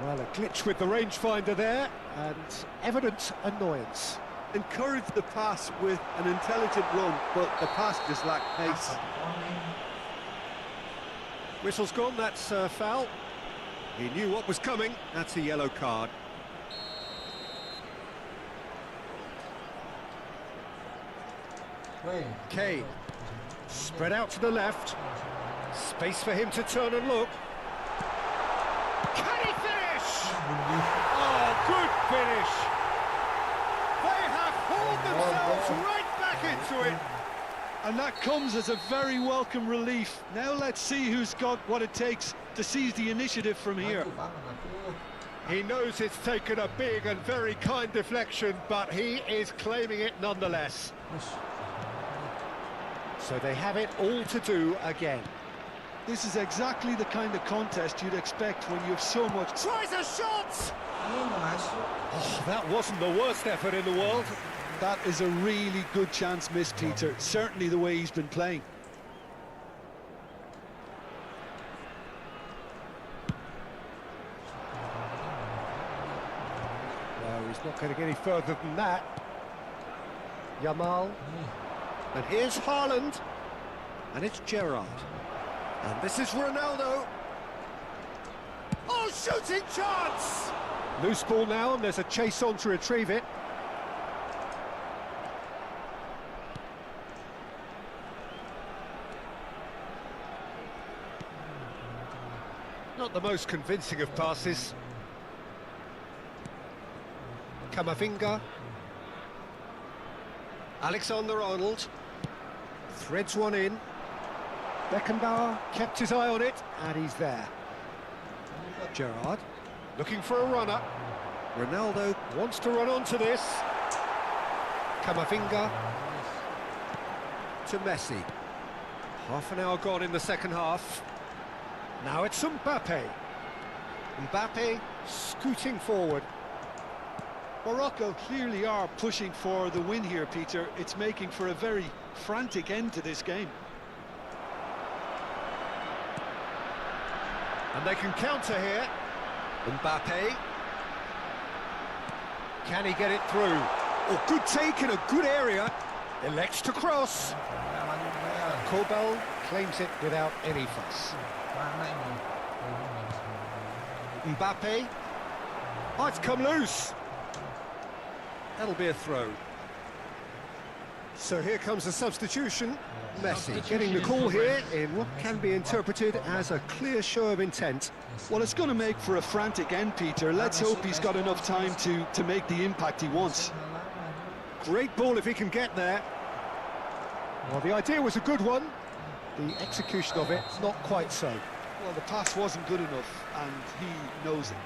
Well, a glitch with the rangefinder there, and evident annoyance. Encourage the pass with an intelligent run, but the pass just lacked pace. Whistle's gone, that's a foul. He knew what was coming, that's a yellow card. Wait. Kane, spread out to the left. Space for him to turn and look. Can he finish? Oh, good finish. They have hauled themselves right back into it. And that comes as a very welcome relief. Now let's see who's got what it takes to seize the initiative from here. He knows it's taken a big and very kind deflection, but he is claiming it nonetheless. So they have it all to do again. This is exactly the kind of contest you'd expect when you have so much... Tries a shot! Oh, that wasn't the worst effort in the world. That is a really good chance missed, Peter. Certainly the way he's been playing. No, he's not going to get any further than that. Yamal. And here's Haaland. And it's Gerrard. And this is Ronaldo. Oh, shooting chance! Loose ball now, and there's a chase on to retrieve it. Not the most convincing of passes. Camavinga. Alexander-Arnold. Threads one in. Beckenbauer kept his eye on it, and he's there. Gerrard, looking for a runner. Ronaldo wants to run onto this. Camavinga. To Messi. Half an hour gone in the second half. Now it's Mbappe. Mbappe scooting forward. Morocco clearly are pushing for the win here, Peter. It's making for a very frantic end to this game. And they can counter here. Mbappe. Can he get it through? Oh, good take in a good area. Elects to cross. Kobel claims it without any fuss. Mbappe. Oh, it's come loose. That'll be a throw. So here comes the substitution. Messi getting the call here in what can be interpreted as a clear show of intent. Well, it's going to make for a frantic end, Peter. Let's hope he's got enough time to make the impact he wants. Great ball if he can get there. Well, the idea was a good one. The execution of it, not quite so. Well, the pass wasn't good enough, and he knows it.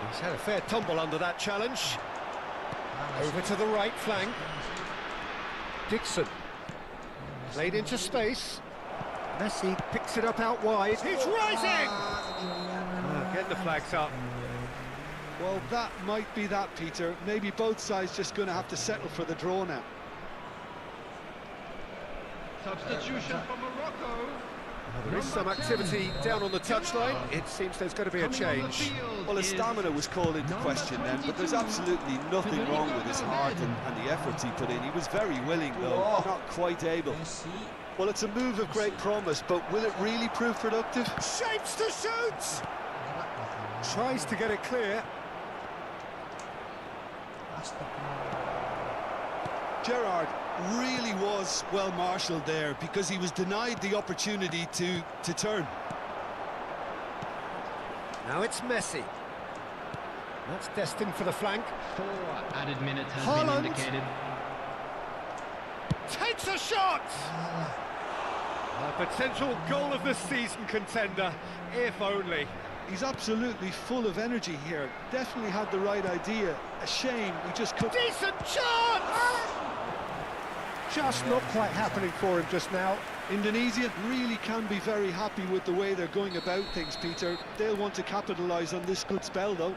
He's had a fair tumble under that challenge. Over to the right flank. Dixon. Played into space. Messi picks it up out wide. He's rising! Get the flags up. Well, that might be that, Peter. Maybe both sides just going to have to settle for the draw now. Substitution for Morocco. There is some activity down on the touchline. It seems there's going to be a change. Well, his stamina was called into question then, but there's absolutely nothing wrong with his heart and the efforts he put in. He was very willing, though, not quite able. Well, it's a move of great promise, but will it really prove productive? Shapes to shoot! Tries to get it clear. Gerrard really was well marshalled there because he was denied the opportunity to turn. Now it's Messi. That's destined for the flank. 4 added minutes has Haaland been indicated. Takes a shot! A potential goal of the season contender, if only. He's absolutely full of energy here. Definitely had the right idea. A shame we just couldn't... Decent chance! Just not quite happening for him just now. Indonesia really can be very happy with the way they're going about things, Peter. They'll want to capitalise on this good spell, though.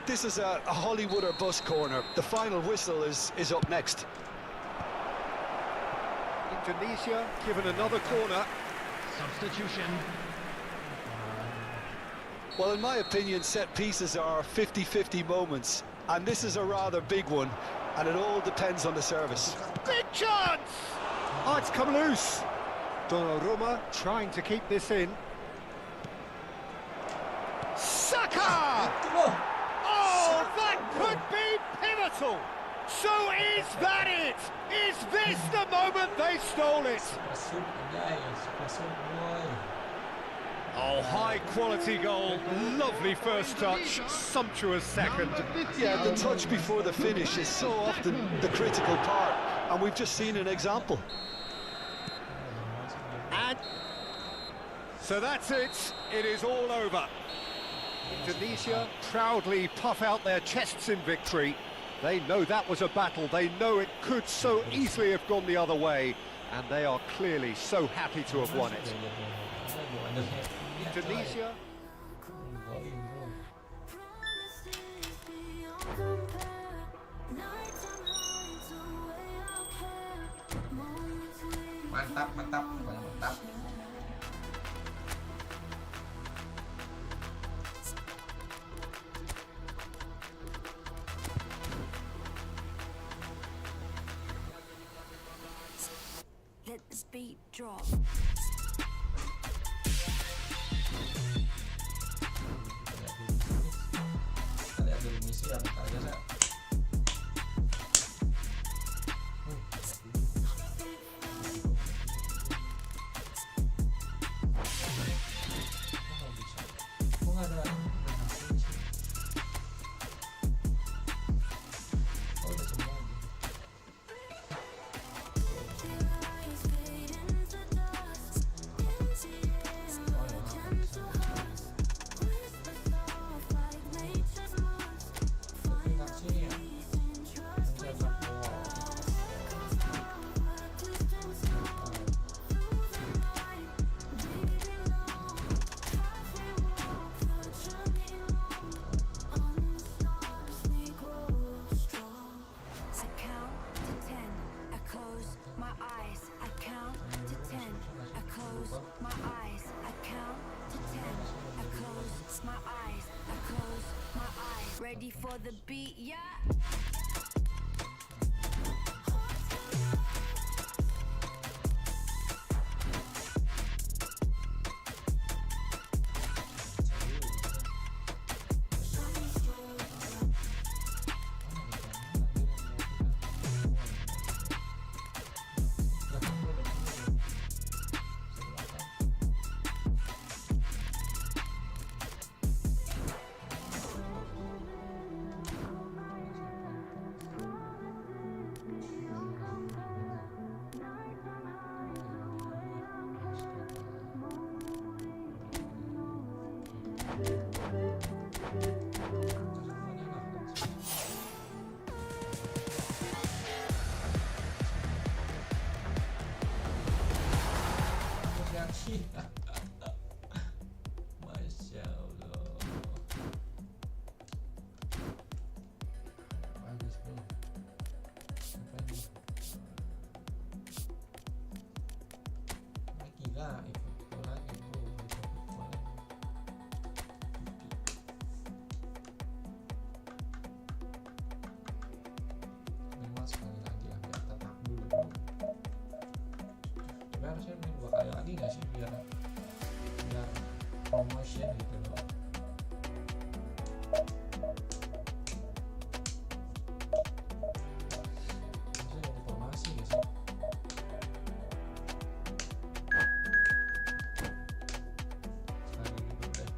This is a Hollywood or bus corner. The final whistle is up next. Indonesia given another corner. Substitution. Well, in my opinion, set pieces are 50-50 moments, and this is a rather big one, and it all depends on the service. Big chance! Oh, it's come loose. Donnarumma trying to keep this in. Saka! Oh, that could be pivotal. So is that it? Is this the moment they stole it? Oh, high-quality goal, lovely first touch, sumptuous second. Yeah, the touch before the finish is so often the critical part, and we've just seen an example. And so that's it. It is all over. Tunisia proudly puff out their chests in victory. They know that was a battle. They know it could so easily have gone the other way, and they are clearly so happy to have won it. Tunisia. Mantap, mantap, mantap. Let this beat drop. Lihat dulu misi yang aja saya. Ready for the beat, yeah. Masya Allah. Bagus bro. Apa ini? Gila, eFootball lagi bro. eFootball lagi. Memang sekali lagi lah, biar tetap dulu bro. Tapi harusnya main 2 kali lagi nggak sih biar promotion gitu loh. Harusnya informasi nggak sih? Sekali gitu deh.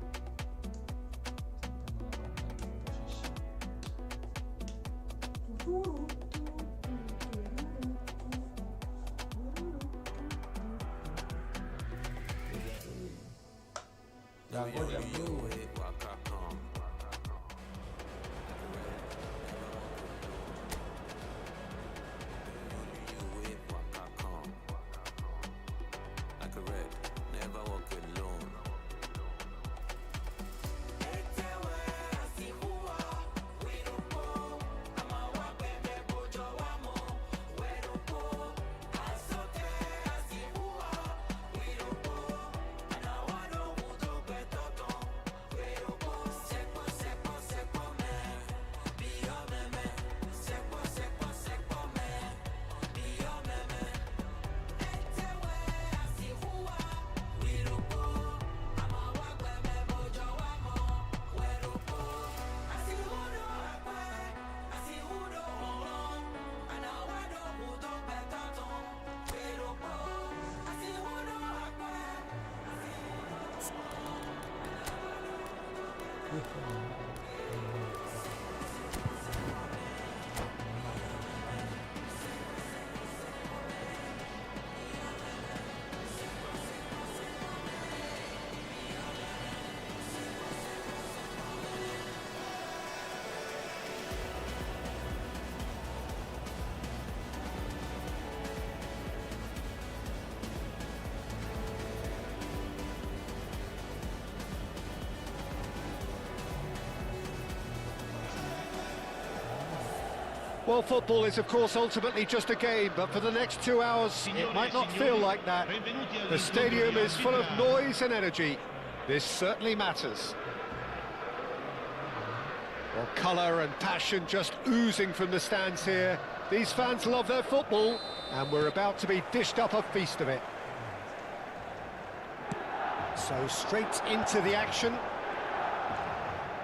Jago dia bro. Well, football is, of course, ultimately just a game, but for the next 2 hours, it might not feel like that. The stadium is full of noise and energy. This certainly matters. Well, colour and passion just oozing from the stands here. These fans love their football, and we're about to be dished up a feast of it. So straight into the action.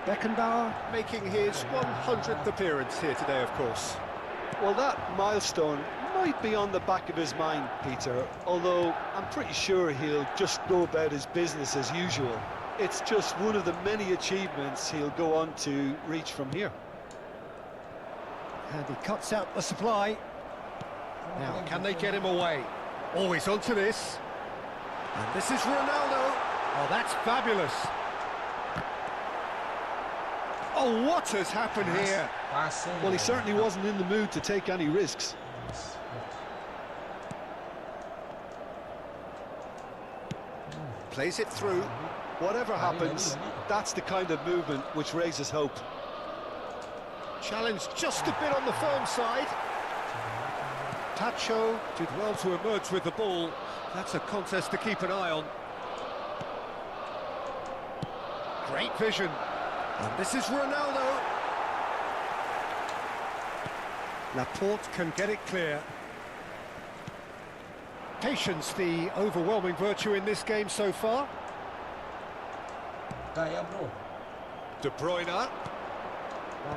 Beckenbauer making his 100th appearance here today, of course. Well, that milestone might be on the back of his mind, Peter, although I'm pretty sure he'll just go about his business as usual. It's just one of the many achievements he'll go on to reach from here. And he cuts out the supply. Now, can they get him away? Always onto this. And this is Ronaldo. Oh, that's fabulous. Oh, what has happened here? Well, he certainly wasn't in the mood to take any risks. Plays it through. Whatever happens, that's the kind of movement which raises hope. Challenge just a bit on the firm side. Tacho did well to emerge with the ball. That's a contest to keep an eye on. Great vision. And this is Ronaldo. Laporte can get it clear. Patience, the overwhelming virtue in this game so far. De Bruyne. That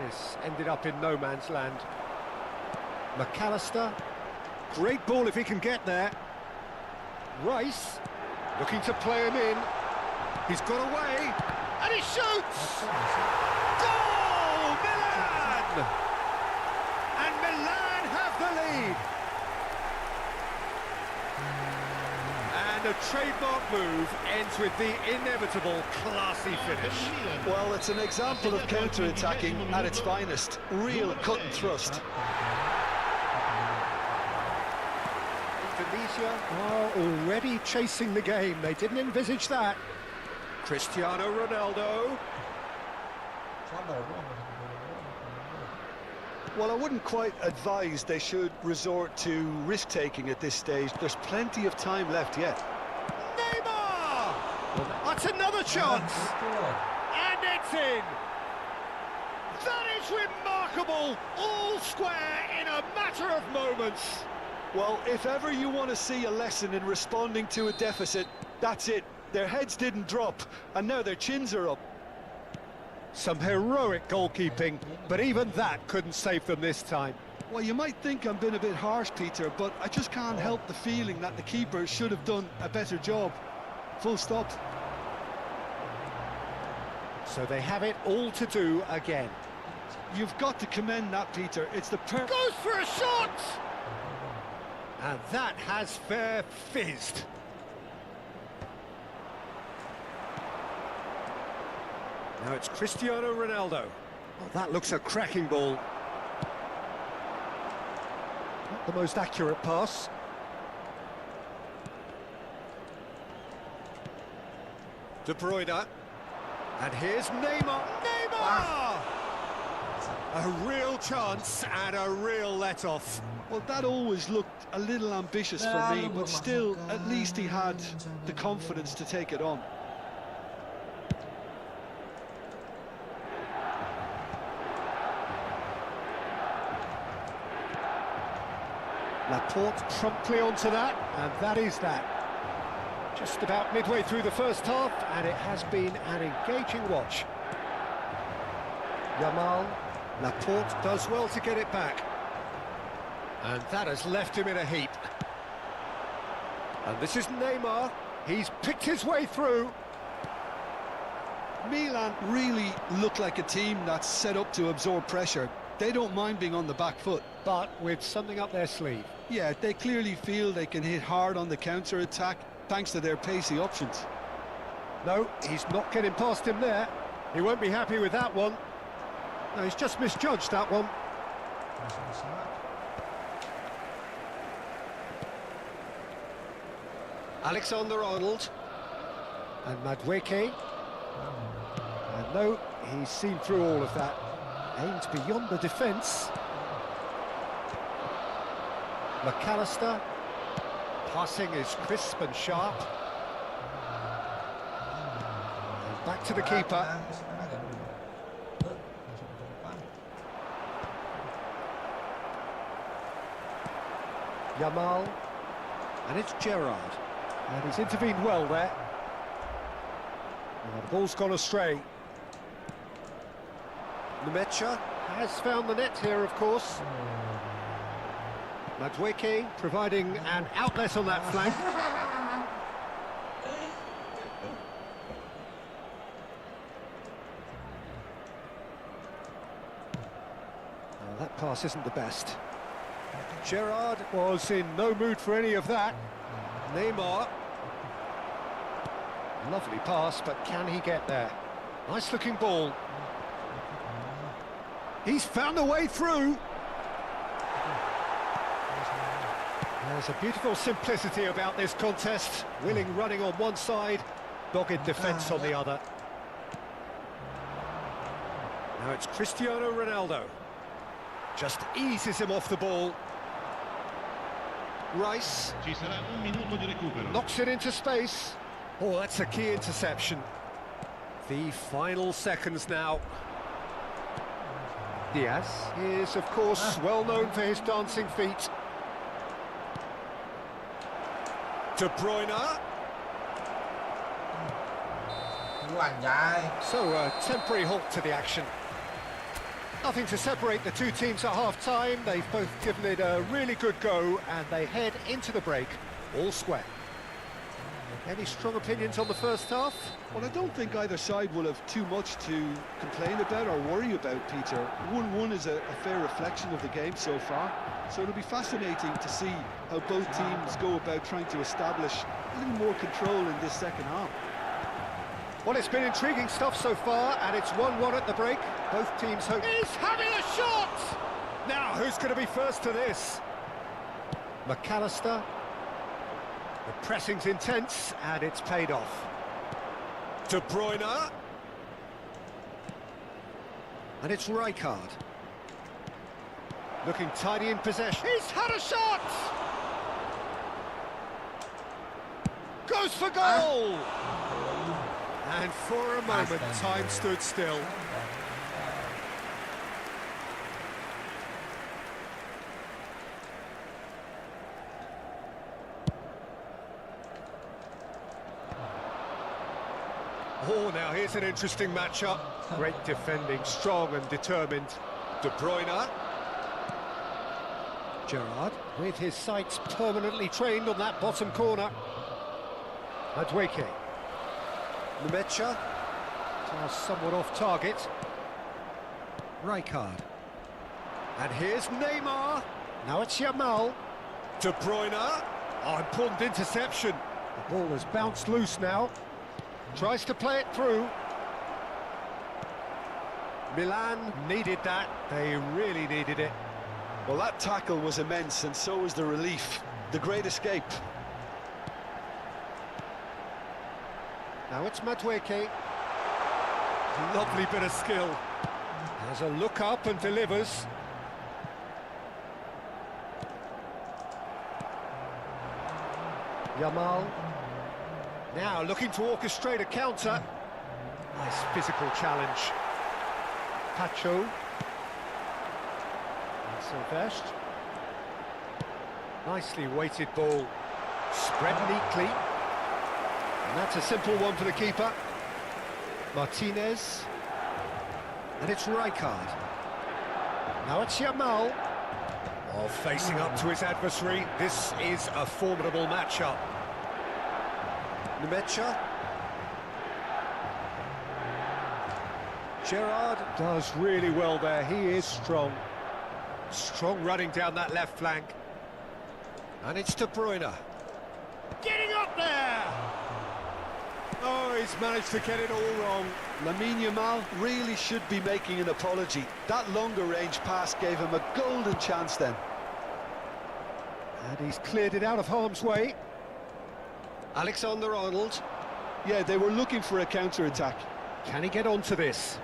is ended up in no man's land. McAllister. Great ball if he can get there. Rice. Looking to play him in. He's got away. And he shoots! Goal! Milan! And Milan have the lead. And a trademark move ends with the inevitable classy finish. Well, it's an example of counter-attacking at its finest. Real cut and thrust. Indonesia are already chasing the game. They didn't envisage that. Cristiano Ronaldo. Well, I wouldn't quite advise they should resort to risk-taking at this stage. There's plenty of time left yet. Neymar! That's another chance! And it's in! That is remarkable! All square in a matter of moments! Well, if ever you want to see a lesson in responding to a deficit, that's it. Their heads didn't drop, and now their chins are up. Some heroic goalkeeping, but even that couldn't save them this time. Well, you might think I'm being a bit harsh, Peter, but I just can't help the feeling that the keeper should have done a better job. Full stop. So they have it all to do again. You've got to commend that, Peter. It's the Goes for a shot! And that has fair fizzed. Now it's Cristiano Ronaldo. Oh, that looks a cracking ball. Not the most accurate pass. De Bruyne. And here's Neymar. Neymar! A real chance and a real let-off. Well, that always looked a little ambitious for me, but still, at least he had the confidence to take it on. Laporte promptly onto that, and that is that. Just about midway through the first half, and it has been an engaging watch. Yamal, Laporte does well to get it back. And that has left him in a heap. And this is Neymar. He's picked his way through. Milan really look like a team that's set up to absorb pressure. They don't mind being on the back foot. But with something up their sleeve. Yeah, they clearly feel they can hit hard on the counter-attack thanks to their pacey options. No, he's not getting past him there. He won't be happy with that one. No, he's just misjudged that one. Alexander-Arnold. And Madueke. And no, he's seen through all of that. Aimed beyond the defence. McAllister. Passing is crisp and sharp. And back to the keeper. Yamal. And it's Gerrard. And he's intervened well there. And the ball's gone astray. Nemecha has found the net here, of course. Madueke providing an outlet on that flank. Well, that pass isn't the best. Gerrard was in no mood for any of that. Neymar. Lovely pass, but can he get there? Nice looking ball. He's found a way through. There's a beautiful simplicity about this contest. Willing running on one side, dogged defence on the other. Now it's Cristiano Ronaldo. Just eases him off the ball. Rice. Knocks it into space. Oh, that's a key interception. The final seconds now. Diaz is, of course, well known for his dancing feet. De Bruyne. So a temporary halt to the action. Nothing to separate the two teams at half-time. They've both given it a really good go, and they head into the break all square. Any strong opinions on the first half? Well, I don't think either side will have too much to complain about or worry about, Peter. 1-1 is a fair reflection of the game so far, so it'll be fascinating to see how both teams go about trying to establish a little more control in this second half. Well, it's been intriguing stuff so far, and it's 1-1 at the break. Both teams hope... He's having a shot! Now, who's going to be first to this? McAllister. The pressing's intense, and it's paid off. De Bruyne. And it's Rijkaard. Looking tidy in possession. He's had a shot! Goes for goal! And for a moment, time stood still. Oh, now here's an interesting matchup. Great defending, strong and determined. De Bruyne. Gerrard, with his sights permanently trained on that bottom corner. Madueke. Nemecha. Somewhat off target. Rijkaard. And here's Neymar. Now it's Yamal. De Bruyne. Oh, important interception. The ball has bounced loose now. Tries to play it through. Milan needed that. They really needed it. Well, that tackle was immense, and so was the relief. The great escape. Now it's Madueke. Lovely bit of skill. Has a look up and delivers. Yamal. Now looking to orchestrate a counter. Nice physical challenge. Pacho. And Silvestre. Nicely weighted ball. Spread neatly. And that's a simple one for the keeper. Martinez. And it's Rijkaard. Now it's Yamal. Oh, facing up to his adversary. This is a formidable matchup. Nemecha. Gerrard does really well there. He is strong. Strong running down that left flank. And it's De Bruyne. Getting up there! Oh, he's managed to get it all wrong. Lamine Yamal really should be making an apology. That longer range pass gave him a golden chance then. And he's cleared it out of harm's way. Alexander-Arnold. Yeah, they were looking for a counter-attack. Can he get onto this?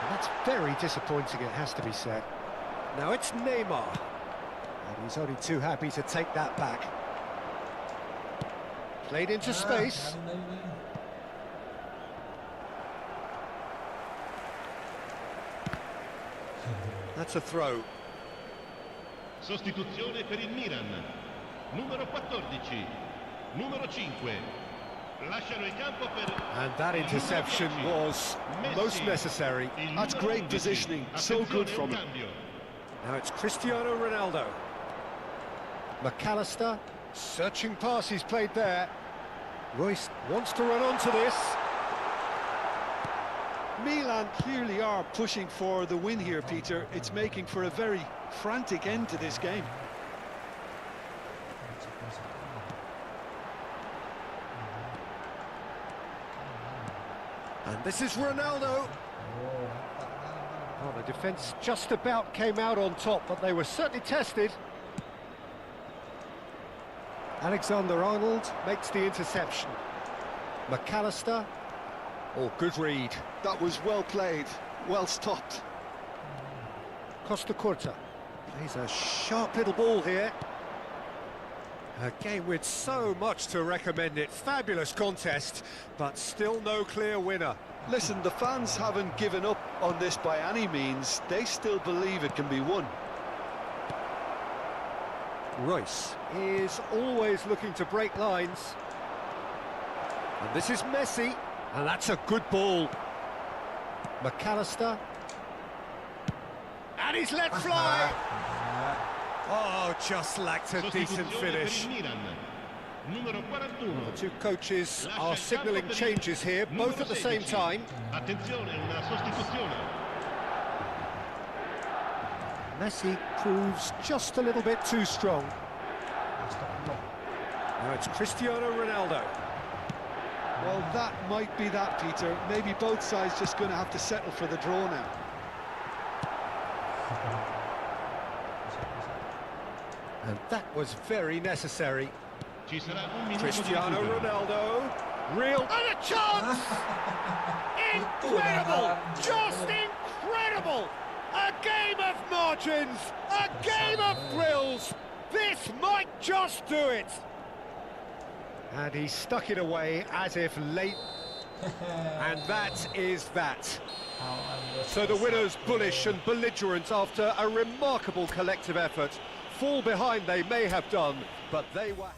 And that's very disappointing, it has to be said. Now it's Neymar. And he's only too happy to take that back. Played into space. That's a throw. Sostituzione per il Milan. Numero 14. Numero 5. Lasciano il campo per... And that interception was most necessary. That's great positioning, so good from him. Now it's Cristiano Ronaldo. McAllister, searching pass he's played there. Royce wants to run onto this. Milan clearly are pushing for the win here, Peter. It's making for a very frantic end to this game. And this is Ronaldo. Oh, the defence just about came out on top, but they were certainly tested. Alexander-Arnold makes the interception. McAllister. Oh, good read. That was well played, well stopped. Costa Curta plays a sharp little ball here. A game with so much to recommend it. Fabulous contest, but still no clear winner. Listen, the fans haven't given up on this by any means. They still believe it can be won. Royce is always looking to break lines. And this is Messi, and that's a good ball. McAllister. And he's let fly! Oh, just lacked a decent finish. The two coaches are signalling changes here, both at the same time. Messi proves just a little bit too strong. Now it's Cristiano Ronaldo. Well, that might be that, Peter. Maybe both sides just going to have to settle for the draw now. And that was very necessary. Cristiano Ronaldo. Real... And a chance! Incredible! Just incredible! A game of margins! A game of thrills! This might just do it! And he stuck it away as if late... And that is that. So the winners bullish and belligerent after a remarkable collective effort. Fall behind they may have done, but they were...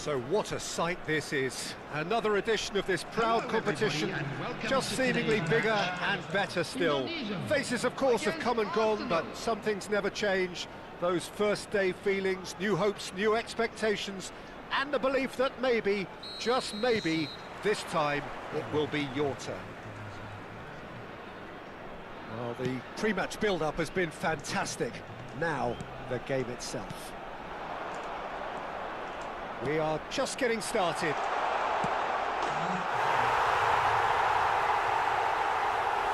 So what a sight this is. Another edition of this proud competition, just seemingly bigger and better still. Faces, of course, have come and gone, but some things never change. Those first day feelings, new hopes, new expectations, and the belief that maybe, just maybe, this time it will be your turn. Well, the pre-match build-up has been fantastic. Now, the game itself. We are just getting started.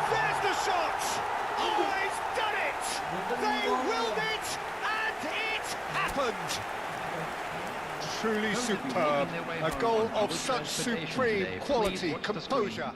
There's the shot! Oh, he's done it! They willed it, and it happened! Truly superb. A goal of such supreme quality, composure.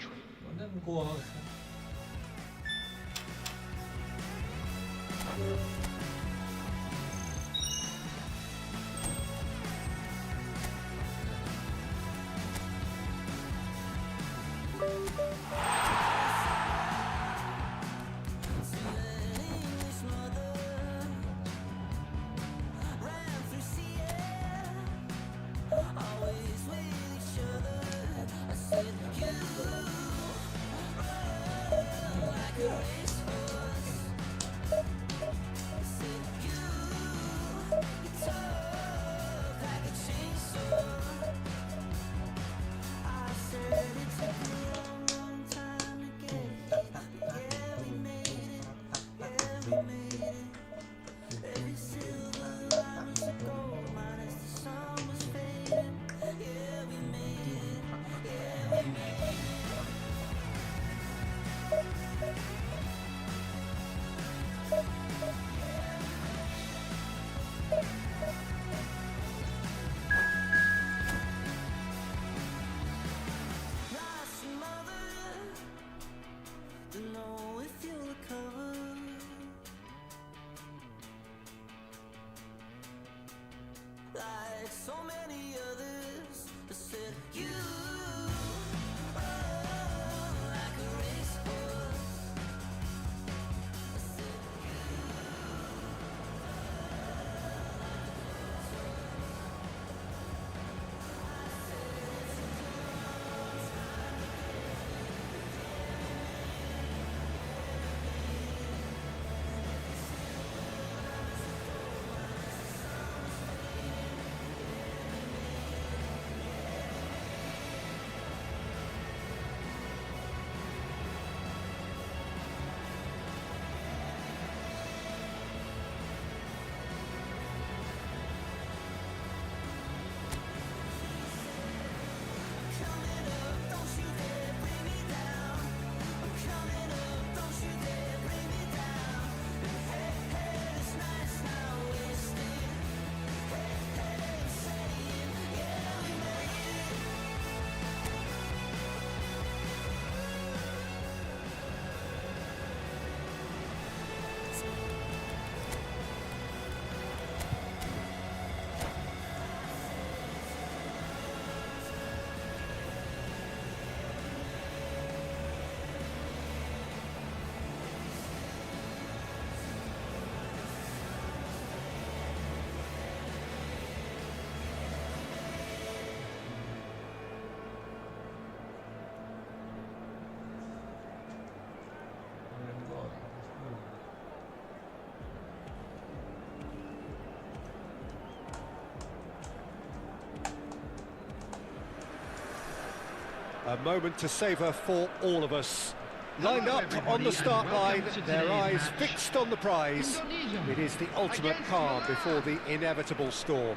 A moment to savour for all of us. Lined up on the start line, their eyes fixed on the prize. It is the ultimate calm before the inevitable storm.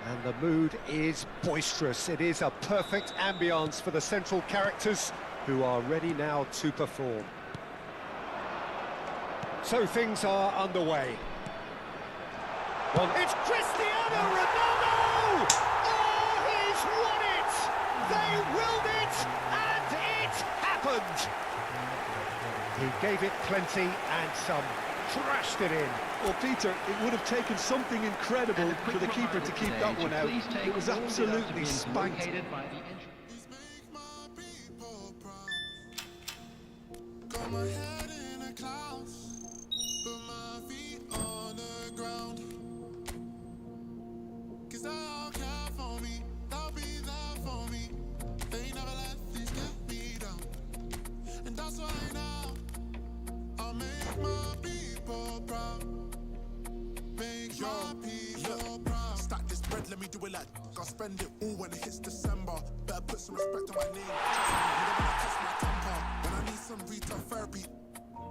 And the mood is boisterous. It is a perfect ambience for the central characters who are ready now to perform. So things are underway. Well, it's Cristiano Ronaldo! Oh, he's won it! They willed it, and it happened! He gave it plenty and some, trashed it in. Well, Peter, it would have taken something incredible for the keeper to keep that one out. It was absolutely spanked. Stack this bread, let me do it like I'll spend it all when it hits December. Better put some respect on my name. You don't wanna test my temper. When I need some retail therapy,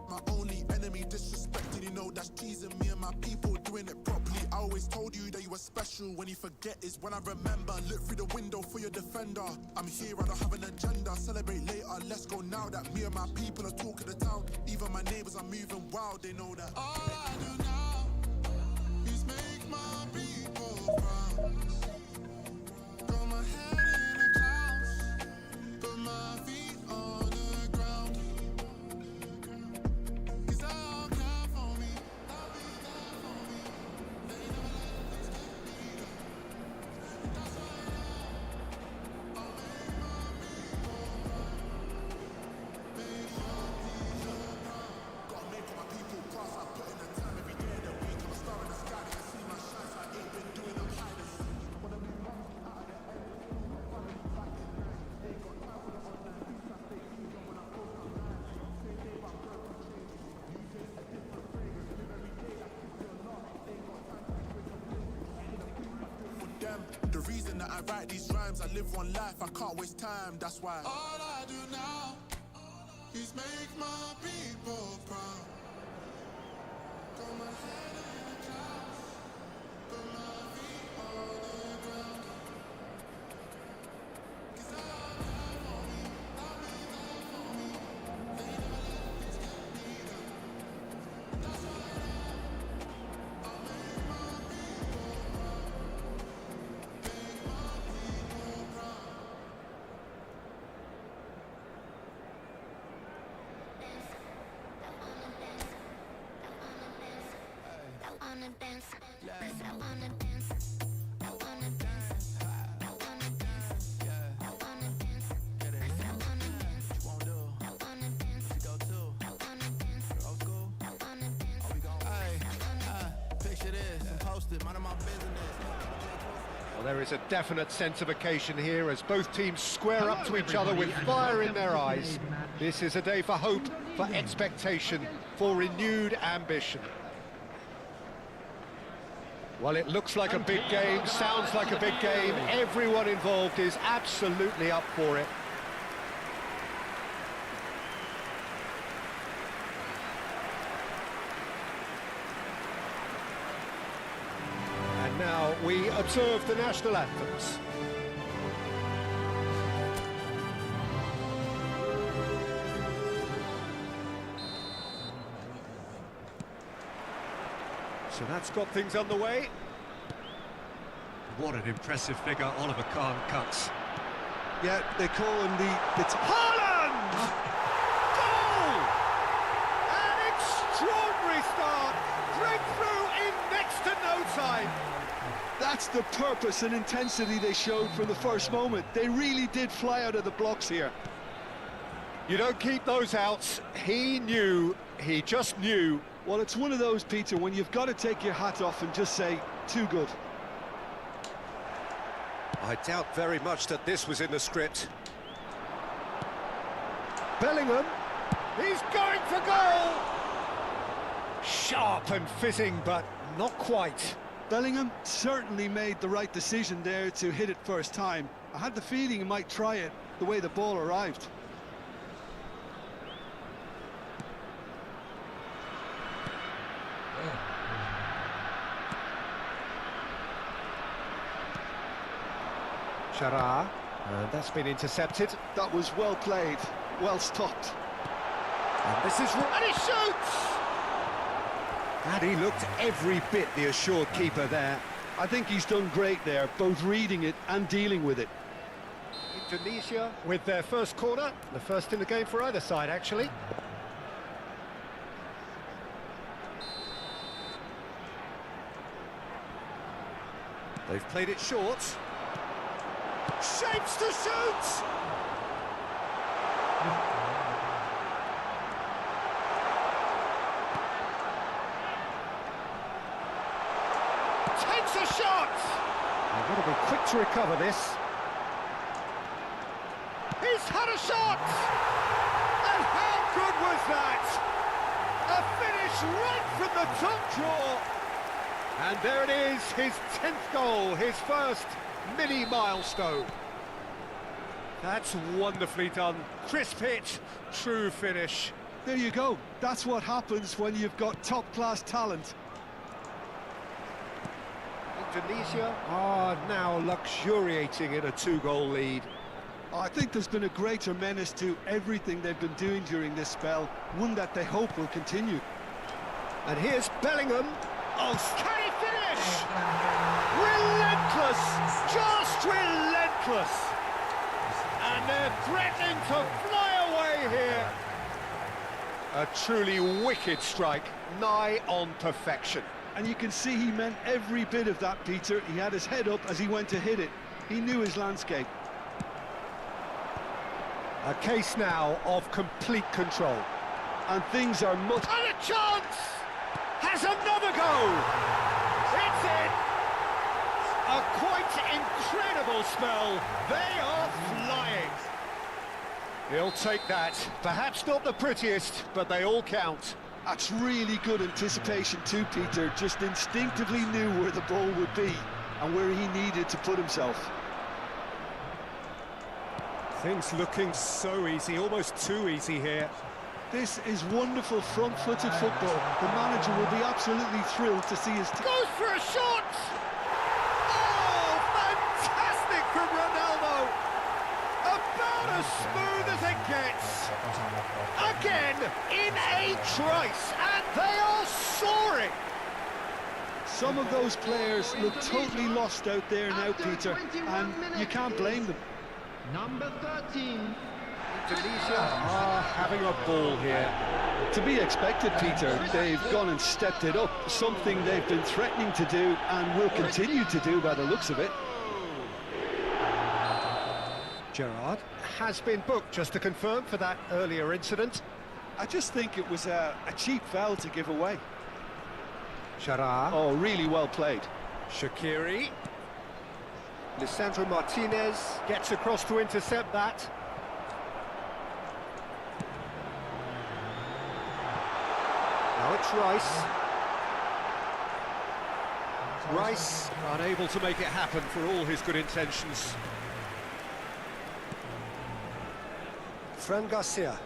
my only enemy disrespected, you know that's teasing me and my people doing it properly. I always told you that you were special. When you forget is when I remember. Look through the window for your defender. I'm here, I don't have an agenda. Celebrate later, let's go now that me and my people are talking the town. Even my neighbors are moving wild, they know that. All I do now is make my people proud. Got my head in the clouds, put my feet on the ground. Cause they all care for me, they'll be there for me. They never let things get me down. That's why I'll make my people proud. Make my people proud. Gotta make all my people proud. I put in the time every day of the week. I'm a star in the sky, they can see my shine. So I ain't been doing them hide and seek. Wanna be one out of the end. Ain't got time for the online beats. I stay easy when I post online. Say they about purple change. You taste a different fragrance. Live every day like it's your lot. Ain't got time to switch up for them. The reason that I write these rhymes, I live one life, I can't waste time, that's why. All I do now is make my people proud. Got my head in the clouds, put my feet on the ground. Cause they all care for me, they'll be there for me. They never let things get me down. That's why I'll make my people proud. Make my people proud. Well, there is a definite sense of occasion here as both teams square up to each other with fire in their eyes. This is a day for hope, for expectation, for renewed ambition. Well, it looks like a big game, sounds like a big game. Everyone involved is absolutely up for it. And now we observe the national anthems. So that's got things underway. What an impressive figure Oliver Kahn cuts. Yeah, they call him the Haaland! Goal! An extraordinary start. Breakthrough in next to no time. That's the purpose and intensity they showed from the first moment. They really did fly out of the blocks here. You don't keep those outs. He knew, he just knew. Well, it's one of those, Peter, when you've got to take your hat off and just say, too good. I doubt very much that this was in the script. Bellingham, he's going for goal! Sharp and fitting, but not quite. Bellingham certainly made the right decision there to hit it first time. I had the feeling he might try it the way the ball arrived. Chara, that's been intercepted. That was well played, well stopped. And this is... and he shoots! And he looked every bit the assured keeper there. I think he's done great there, both reading it and dealing with it. Indonesia with their first corner, the first in the game for either side, actually. They've played it short. Shapes to shoot! Takes a shot! They've got to be quick to recover this. He's had a shot! And how good was that? A finish right from the top draw. And there it is, his 10th goal, his first mini milestone. That's wonderfully done. Crisp hit, true finish. There you go. That's what happens when you've got top-class talent. Indonesia are now luxuriating in a 2-goal lead. I think there's been a greater menace to everything they've been doing during this spell, one that they hope will continue. And here's Bellingham. Oh, can he finish? Relentless, just relentless. And they're threatening to fly away here. A truly wicked strike, nigh on perfection. And you can see he meant every bit of that, Peter. He had his head up as he went to hit it. He knew his landscape. A case now of complete control. And things are much... And a chance! Has another go! It's in! A quite incredible spell. They are flying. He'll take that. Perhaps not the prettiest, but they all count. That's really good anticipation too, Peter. Just instinctively knew where the ball would be and where he needed to put himself. Things looking so easy, almost too easy here. This is wonderful front-footed football. The manager will be absolutely thrilled to see his... Goes for a shot! Oh, fantastic from Ronaldo! About as smooth as it gets. Again, in a trice, and they are soaring. Some of those players look totally lost out there now, Peter, and you can't blame them. Number 13. Indonesia are having a ball here. To be expected, Peter. They've gone and stepped it up, something they've been threatening to do and will continue to do by the looks of it. Gerrard has been booked, just to confirm, for that earlier incident. I just think it was a cheap foul to give away. Gerrard. Oh, really well played. Shaqiri. Lisandro Martinez gets across to intercept that. Now it's Rice. Rice unable to make it happen for all his good intentions. Fran Garcia.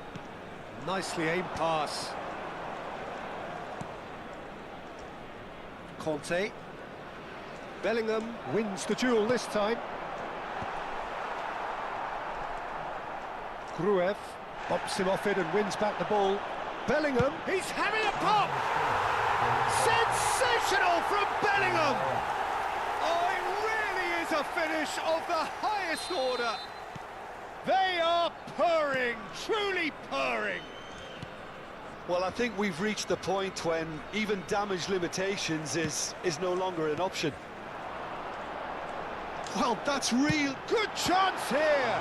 Nicely aimed pass. Conte. Bellingham wins the duel this time. Gruev bops him off it and wins back the ball. Bellingham, he's having a pop! Sensational from Bellingham! Oh, it really is a finish of the highest order. They are purring, truly purring. Well, I think we've reached the point when even damage limitations is no longer an option. Well, that's real. Good chance here.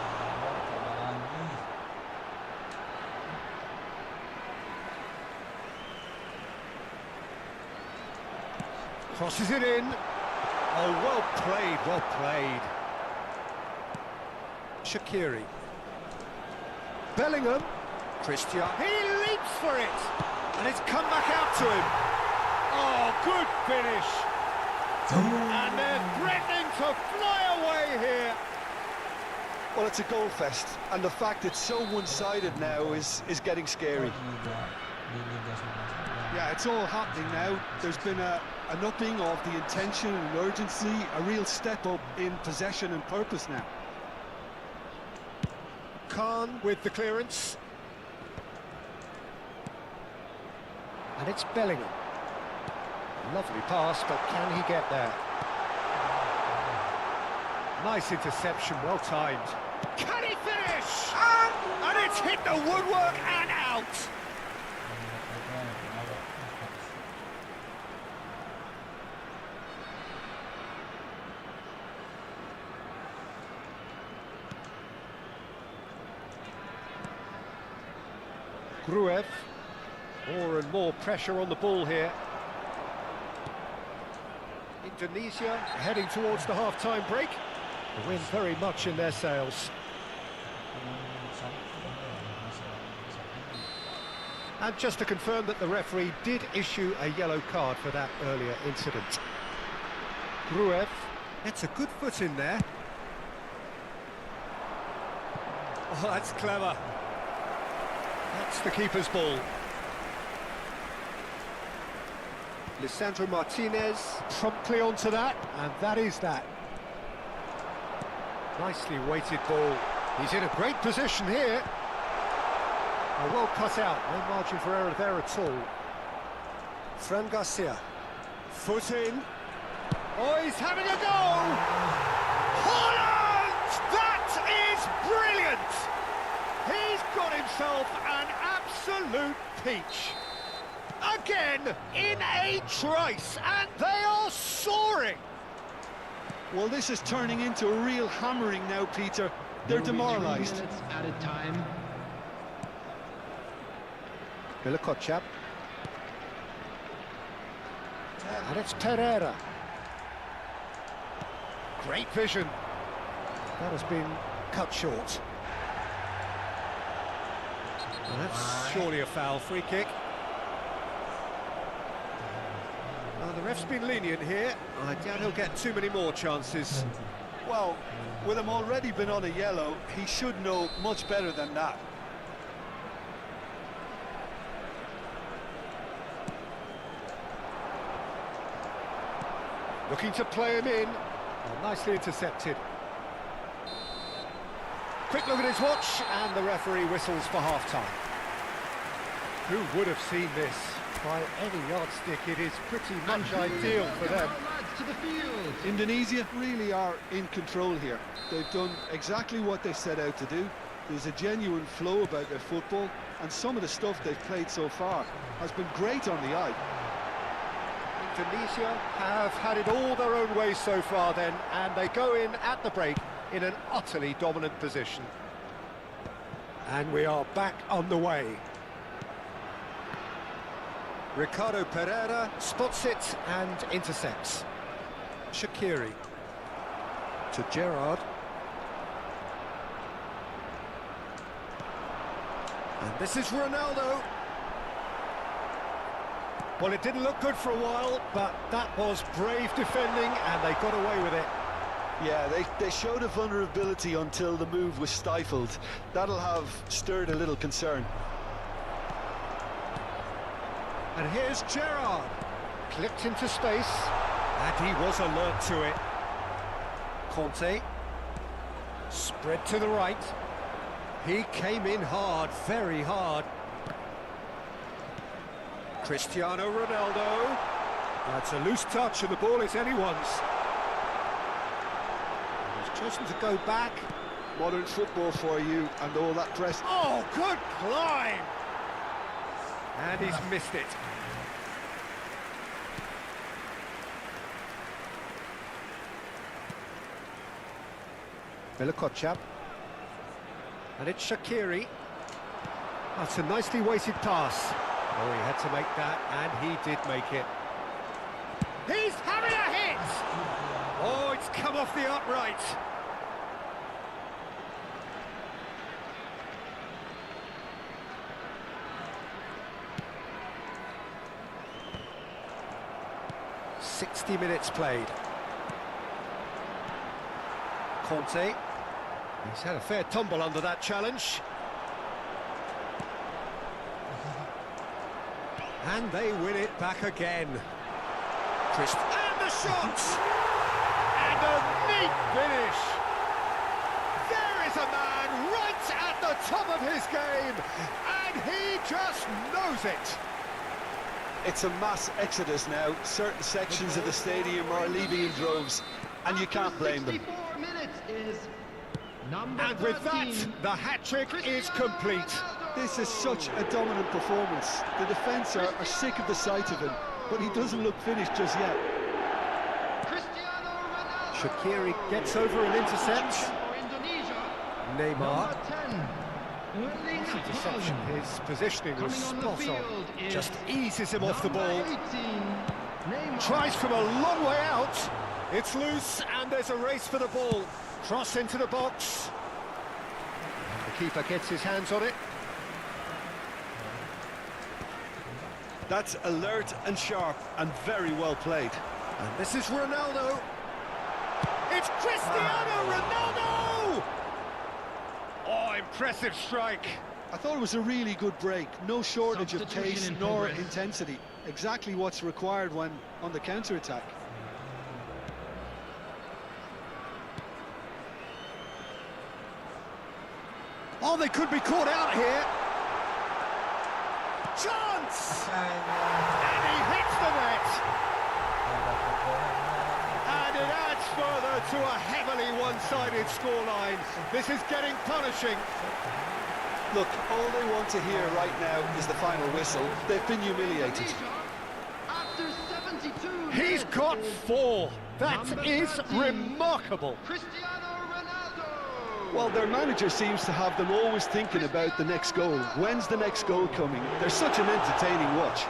Crosses it in. Oh, well played, well played. Shaqiri. Bellingham. Christian. He leaps for it. And it's come back out to him. Oh, good finish. And they're threatening to fly away here. Well, it's a goal fest, and the fact it's so one-sided now is getting scary. Yeah, it's all happening now. There's been an upping of the intention and urgency, a real step up in possession and purpose now. Khan with the clearance. And it's Bellingham. Lovely pass, but can he get there? Nice interception, well timed. Can he finish? And it's hit the woodwork and out. Gruev. More and more pressure on the ball here. Indonesia heading towards the half-time break. The wind very much in their sails. And just to confirm that the referee did issue a yellow card for that earlier incident. Gruev. It's a good foot in there. Oh, that's clever. That's the keeper's ball. Lisandro Martinez promptly onto that, and that is that. Nicely weighted ball. He's in a great position here. Oh, well cut out, no margin for error there at all. Fran Garcia. Foot in. Oh, he's having a go! Holland! That is brilliant! He's got himself an absolute peach. Again, in a trice, and they are soaring! Well, this is turning into a real hammering now, Peter. They're demoralised. Added time. Villarcochap. And it's Pereira. Great vision. That has been cut short. And that's surely a foul. Free kick. Well, the ref's been lenient here. I doubt he'll get too many more chances. Well, with him already been on a yellow, he should know much better than that. Looking to play him in. Oh, nicely intercepted. Quick look at his watch, and the referee whistles for half-time. Who would have seen this? By any yardstick, it is pretty much ideal for them. To the field. Indonesia really are in control here. They've done exactly what they set out to do. There's a genuine flow about their football, and some of the stuff they've played so far has been great on the eye. Indonesia have had it all their own way so far then, and they go in at the break in an utterly dominant position. And we are back on the way. Ricardo Pereira spots it and intercepts. Shaqiri to Gerrard. And this is Ronaldo. Well, it didn't look good for a while, but that was brave defending, and they got away with it. Yeah, they showed a vulnerability until the move was stifled. That'll have stirred a little concern. And here's Gerrard. Clipped into space, and he was alert to it. Conte. Spread to the right. He came in hard, very hard. Cristiano Ronaldo. That's a loose touch, and the ball is anyone's. He's chosen to go back. Modern football for you, and all that press. Oh, good climb! And he's missed it. Villarcochap. And it's Shaqiri. That's a nicely weighted pass. Oh, he had to make that, and he did make it. He's having a hit! Oh, it's come off the upright. "60 minutes played. Conte. He's had a fair tumble under that challenge. And they win it back again. And the shot! And a neat finish! There is a man right at the top of his game, and he just knows it. It's a mass exodus now. Certain sections of the stadium are leaving in droves, and you can't blame them. 64 minutes is number And with 13. that, the hat-trick is complete. This is such a dominant performance. The defence are sick of the sight of him, but he doesn't look finished just yet. Cristiano Ronaldo. Shaqiri gets over and intercepts. For Indonesia. Neymar. Number 10. Erling Deception. Haaland. His positioning was Coming on the spot on. field is Just eases him off the number ball. 18, Neymar. Tries from a long way out. It's loose, and there's a race for the ball. Cross into the box. And the keeper gets his hands on it. That's alert and sharp and very well played. And this is Ronaldo. It's Cristiano Ronaldo! Oh, impressive strike. I thought it was a really good break. No shortage of pace Substitution in nor progress. intensity. Exactly what's required when on the counter-attack. Oh, they could be caught out here. Chance! And he hits the net. And it adds further to a heavily one-sided scoreline. This is getting punishing. Look, all they want to hear right now is the final whistle. They've been humiliated. After 72 He's got 4. That is remarkable. Cristiano Ronaldo. Well, their manager seems to have them always thinking about the next goal. When's the next goal coming? They're such an entertaining watch.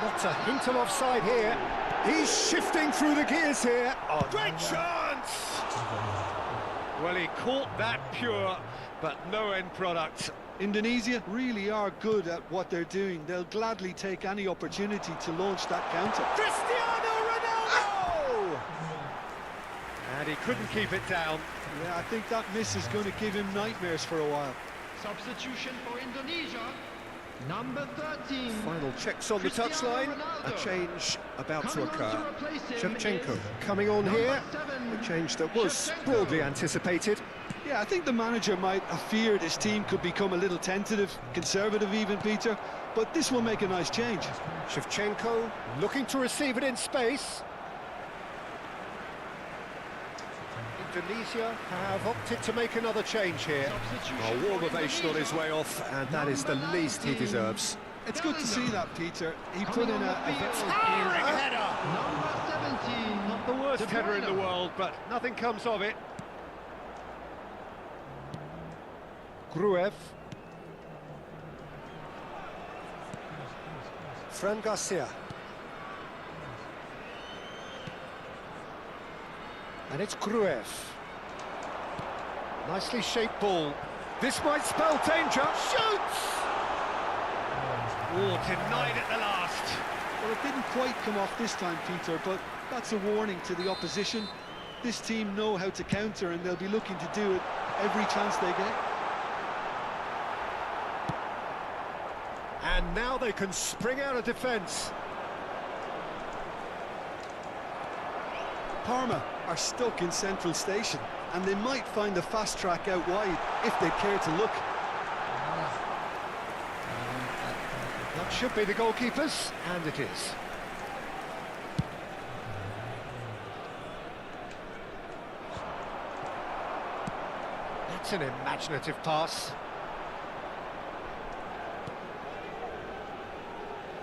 Not a hint of offside here. He's shifting through the gears here. Oh, great chance! Well, he caught that pure, but no end product. Indonesia really are good at what they're doing. They'll gladly take any opportunity to launch that counter. Cristiano Ronaldo! And he couldn't keep it down. Yeah, I think that miss is going to give him nightmares for a while. Substitution for Indonesia. Number 13. Final checks on the Cristiano touchline. Ronaldo. A change about to Coming on occur. to replace him Shevchenko is coming on number here. 7. A change that was Shevchenko. broadly anticipated. Yeah, I think the manager might have feared his team could become a little tentative, conservative even, Peter, but this will make a nice change. Shevchenko looking to receive it in space. Indonesia have opted to make another change here. A warm ovation on his way off, and that is the least he deserves. It's good to see that, Peter. He put in a very Towering header! Number 17. Not the worst header in the world, but nothing comes of it. Gruev. Fran Garcia. And it's Gruev. Nicely shaped ball. This might spell danger. Shoots! Oh, denied at the last. Well, it didn't quite come off this time, Peter, but that's a warning to the opposition. This team know how to counter, and they'll be looking to do it every chance they get. And now they can spring out of defence. Parma are stuck in Central Station, and they might find a fast track out wide if they care to look. That should be the goalkeepers, and it is. That's an imaginative pass.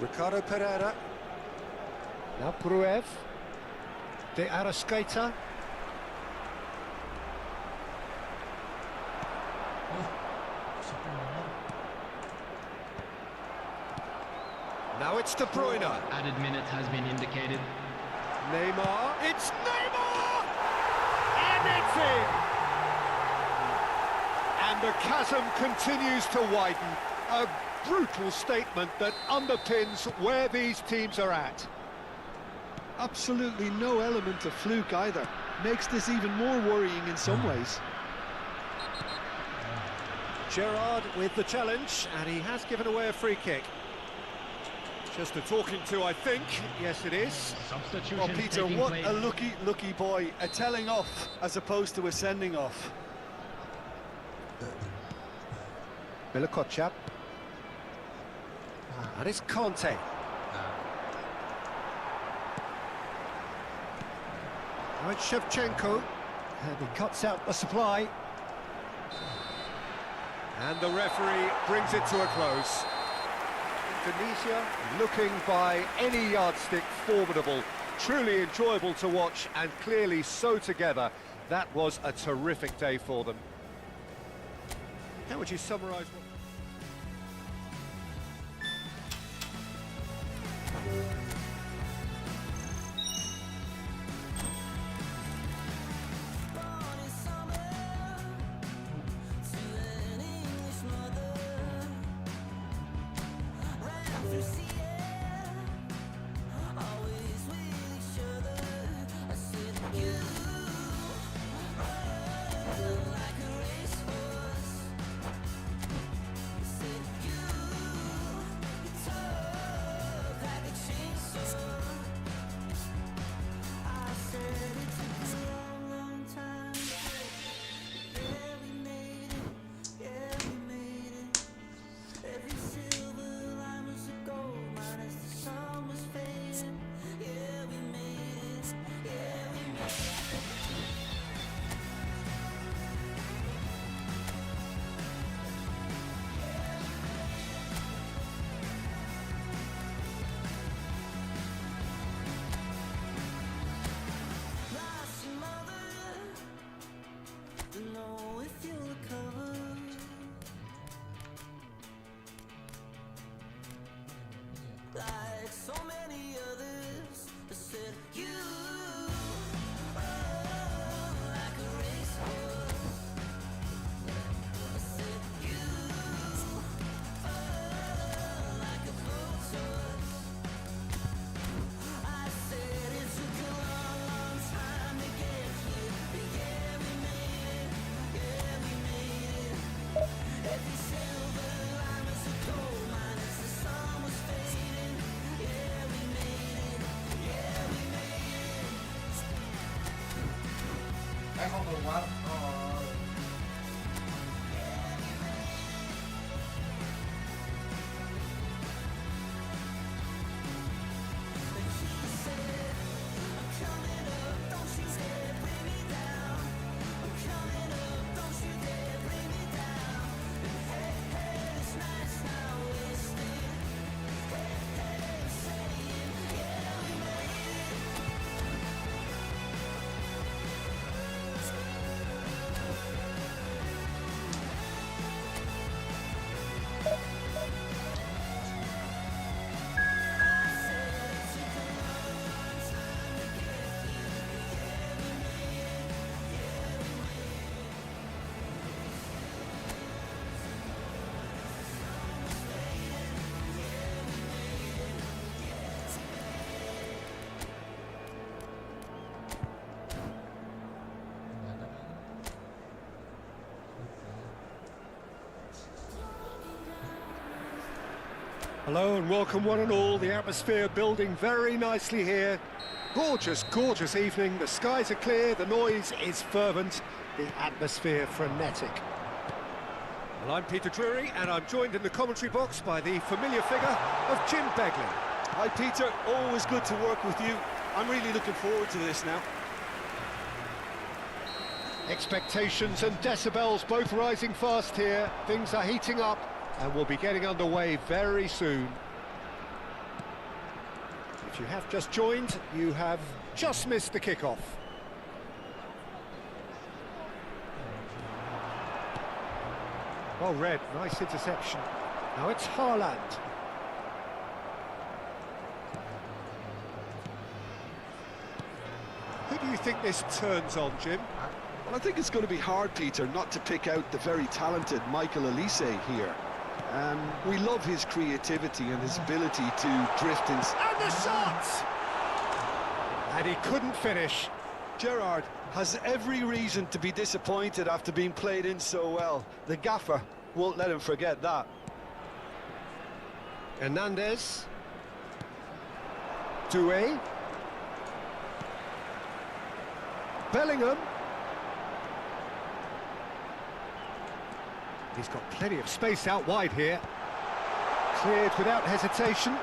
Ricardo Pereira. Now Gruev. De Arrascaeta. Now it's De Bruyne. Added minute has been indicated. Neymar. It's Neymar! And it's in! And the chasm continues to widen. A brutal statement that underpins where these teams are at. Absolutely no element of fluke either. Makes this even more worrying in some ways. Gerrard with the challenge, and he has given away a free kick. Just a talking to, I think. Yes, it is. Substitution Well, Peter, taking what place. a lucky boy. A telling off as opposed to a sending off. Milokochap. And it's Conte. Now it's Shevchenko. And he cuts out the supply. And the referee brings it to a close. Indonesia looking by any yardstick formidable. Truly enjoyable to watch, and clearly so together. That was a terrific day for them. How would you summarise what... không keluar. Oh. Hello and welcome one and all. The atmosphere building very nicely here. Gorgeous, gorgeous evening. The skies are clear, the noise is fervent, the atmosphere frenetic. Well, I'm Peter Drury and I'm joined in the commentary box by the familiar figure of Jim Begley. Hi Peter, always good to work with you. I'm really looking forward to this now. Expectations and decibels both rising fast here. Things are heating up and we'll be getting underway very soon. If you have just joined, you have just missed the kickoff. Well read, nice interception. Now it's Haaland. Who do you think this turns on, Jim? Well, I think it's going to be hard, Peter, not to pick out the very talented Michael Elise here. We love his creativity and his ability to drift in... And the shot! And he couldn't finish. Gerrard has every reason to be disappointed after being played in so well. The gaffer won't let him forget that. Hernandez. Doué. Bellingham. He's got plenty of space out wide here. Cleared without hesitation.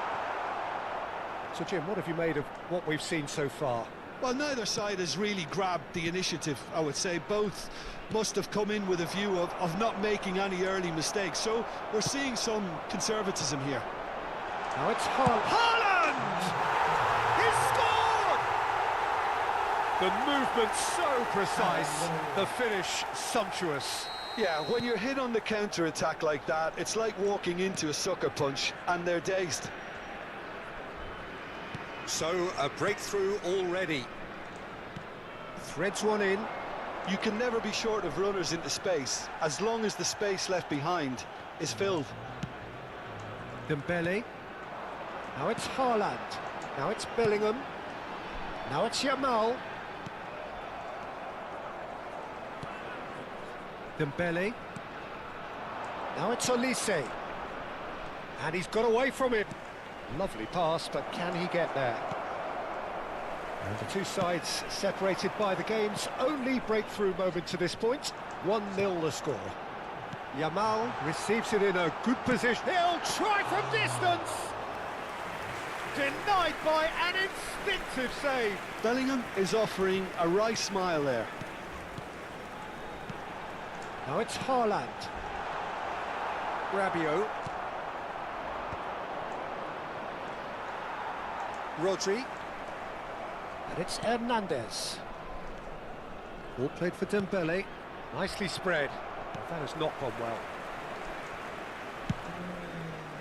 So, Jim, what have you made of what we've seen so far? Well, neither side has really grabbed the initiative, I would say. Both must have come in with a view of not making any early mistakes. So we're seeing some conservatism here. Now it's Haaland! He scored! The movement so precise, the finish sumptuous. Yeah, when you're hit on the counter-attack like that, it's like walking into a sucker punch, and they're dazed. So, a breakthrough already. Threads one in. You can never be short of runners into space, as long as the space left behind is filled. Dembele. Now it's Haaland. Now it's Bellingham. Now it's Yamal. Dembele. Now it's Elise. And he's got away from it. Lovely pass, but can he get there? And the two sides separated by the game's only breakthrough moment to this point. 1-0 the score. Yamal receives it in a good position. He'll try from distance! Denied by an instinctive save. Bellingham is offering a wry smile there. Now it's Haaland. Rabiot. Rodri. And it's Hernandez. Ball played for Dembele. Nicely spread. But that has not gone well.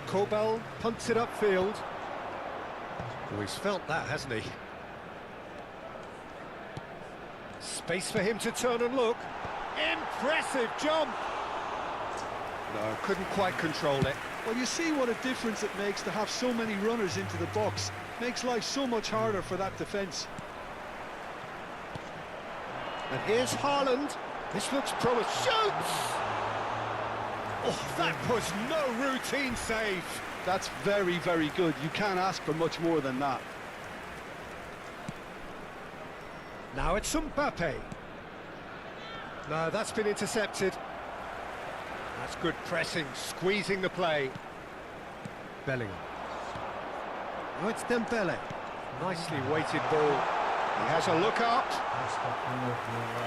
Kobel punts it upfield. Oh, he's felt that, hasn't he? Space for him to turn and look. Impressive jump! No, couldn't quite control it. Well, you see what a difference it makes to have so many runners into the box. Makes life so much harder for that defence. And here's Haaland. This looks promising. Shoots! Oh, that was no routine save. That's very, very good. You can't ask for much more than that. Now it's Mbappe. No, that's been intercepted. That's good pressing, squeezing the play. Bellingham. Oh, it's Dembele. Nicely weighted ball. He has a look up.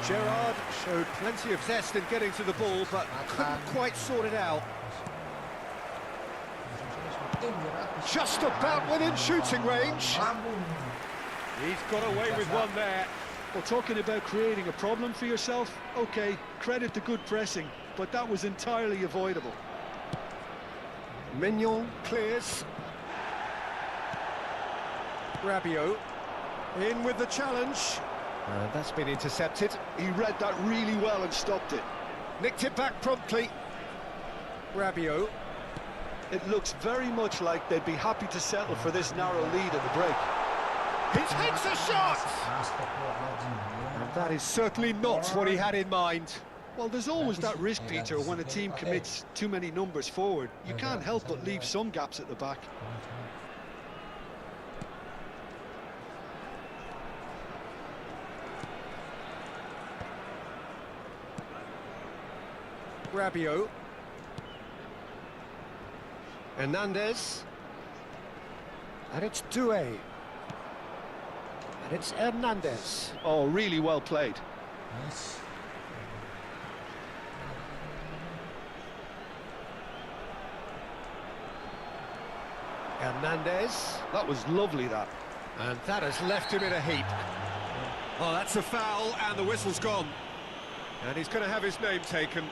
Gerrard showed plenty of zest in getting to the ball, but couldn't quite sort it out. Just about within shooting range. He's got away with one there. Well, talking about creating a problem for yourself, okay, credit the good pressing, but that was entirely avoidable. Mignon clears. Rabiot in with the challenge. That's been intercepted. He read that really well and stopped it. Nicked it back promptly. Rabiot. It looks very much like they'd be happy to settle for this narrow lead at the break. He takes a shot! And that is certainly not what he had in mind. Well, there's always that risk, Peter, when a team commits too many numbers forward. You can't help but leave some gaps at the back. Rabiot. Hernandez. And it's Due. And it's Hernandez. Oh, really well played. Nice. Hernandez. That was lovely, that. And that has left him in a heap. Oh, that's a foul, and the whistle's gone. And he's going to have his name taken.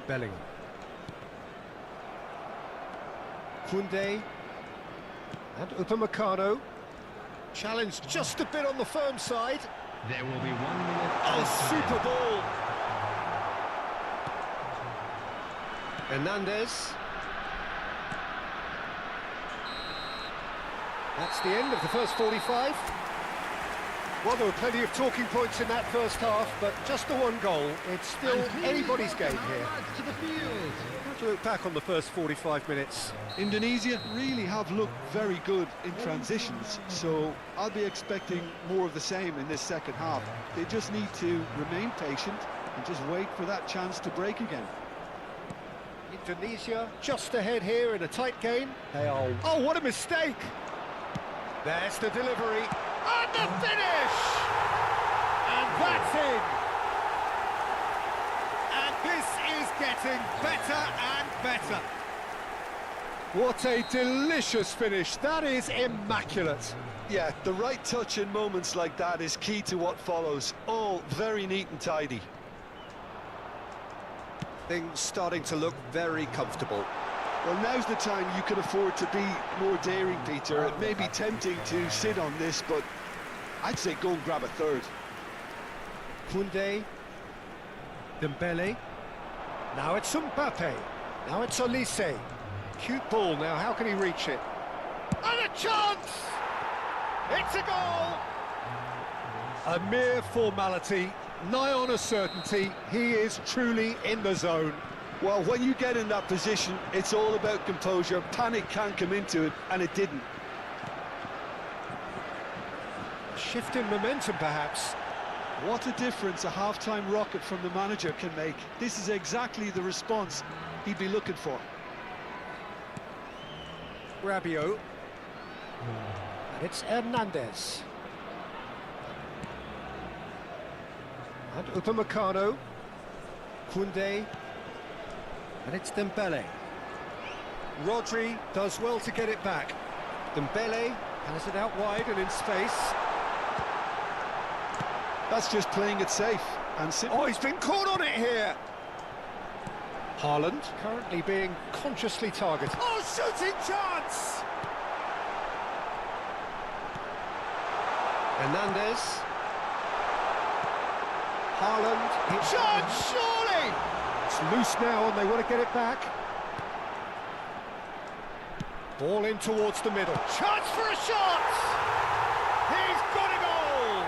Bellingham. Koundé. And Upamecano. Challenge just a bit on the firm side. There will be 1 minute. Oh, super ball! Hernandez. That's the end of the first 45. Well, there were plenty of talking points in that first half, but just the one goal. It's still anybody's game here. To the field. Have to look back on the first 45 minutes. Indonesia really have looked very good in transitions, so I'll be expecting more of the same in this second half. They just need to remain patient and just wait for that chance to break again. Indonesia just ahead here in a tight game. They are... Oh, what a mistake! There's the delivery. And the finish! And that's in! And this is getting better and better. What a delicious finish. That is immaculate. Yeah, the right touch in moments like that is key to what follows. All very neat and tidy. Things starting to look very comfortable. Well, now's the time you can afford to be more daring, Peter. It may be tempting to sit on this, but I'd say go and grab a third. Koundé. Dembele. Now it's Mbappe. Now it's Olise. Cute ball now, how can he reach it? And a chance! It's a goal! A mere formality, nigh on a certainty. He is truly in the zone. Well, when you get in that position, it's all about composure. Panic can come into it, and it didn't. Shift in momentum, perhaps. What a difference a half-time rocket from the manager can make. This is exactly the response he'd be looking for. Rabiot. And it's Hernandez. And Upamecano. Koundé. And it's Dembele. Rodri does well to get it back. Dembele has it out wide and in space. That's just playing it safe. And oh, he's been caught on it here. Haaland currently being consciously targeted. Oh, shooting chance! Hernandez. Haaland. Chance, surely! It's loose now and they want to get it back. Ball in towards the middle. Chance for a shot! He's got a goal!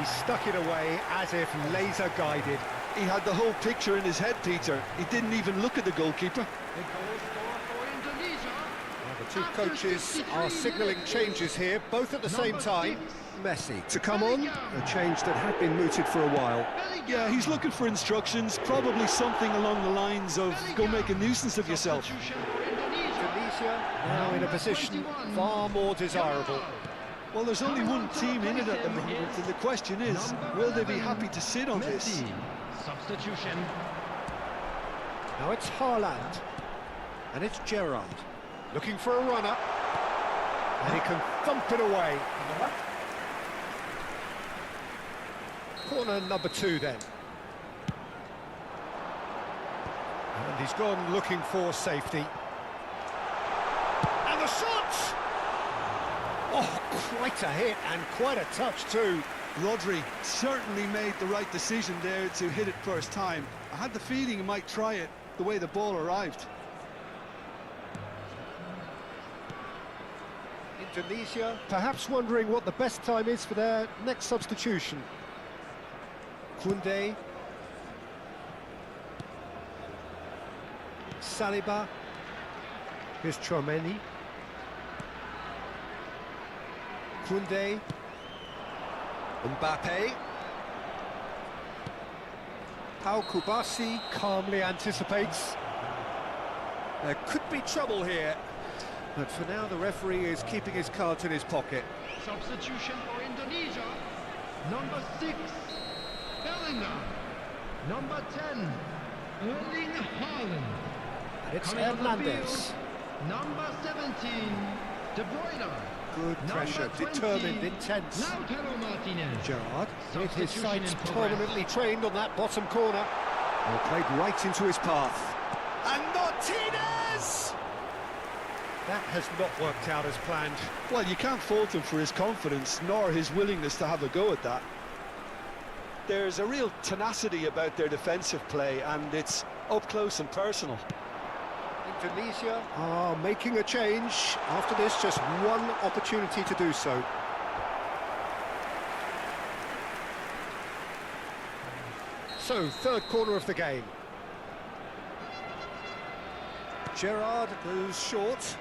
He stuck it away as if laser guided. He had the whole picture in his head, Peter. He didn't even look at the goalkeeper. The two coaches are signalling changes here, both at the same time. Messi to come on, a change that had been mooted for a while. Yeah, he's looking for instructions, probably something along the lines of go make a nuisance of yourself. Tunisia now in a position far more desirable. Well, there's only one team in it at the moment, and the question is, will they be happy to sit on this? Substitution. Now it's Haaland, and it's Gerrard, looking for a runner, and he can thump it away. Corner number 2 then. And he's gone looking for safety. And the shot! Oh, quite a hit and quite a touch too. Rodri certainly made the right decision there to hit it first time. I had the feeling he might try it the way the ball arrived. Indonesia perhaps wondering what the best time is for their next substitution. Koundé, Saliba, here's Tchouaméni, Koundé, Mbappe, Pau Kubasi calmly anticipates. There could be trouble here, but for now the referee is keeping his cards in his pocket. Substitution for Indonesia. Number 6, Bellingham. Number 10, Erling Haaland. It's Coming on the Hernandez. field, number 17, De Bruyne. Good pressure, Number 20, determined, intense. Lautaro Martinez. Gerrard, with his Substitution sights in progress. permanently trained on that bottom corner. Well, played right into his path. And Martinez! That has not worked out as planned. Well, you can't fault him for his confidence, nor his willingness to have a go at that. There's a real tenacity about their defensive play, and it's up close and personal. Indonesia are making a change. After this, just one opportunity to do so. So, third corner of the game. Gerrard goes short.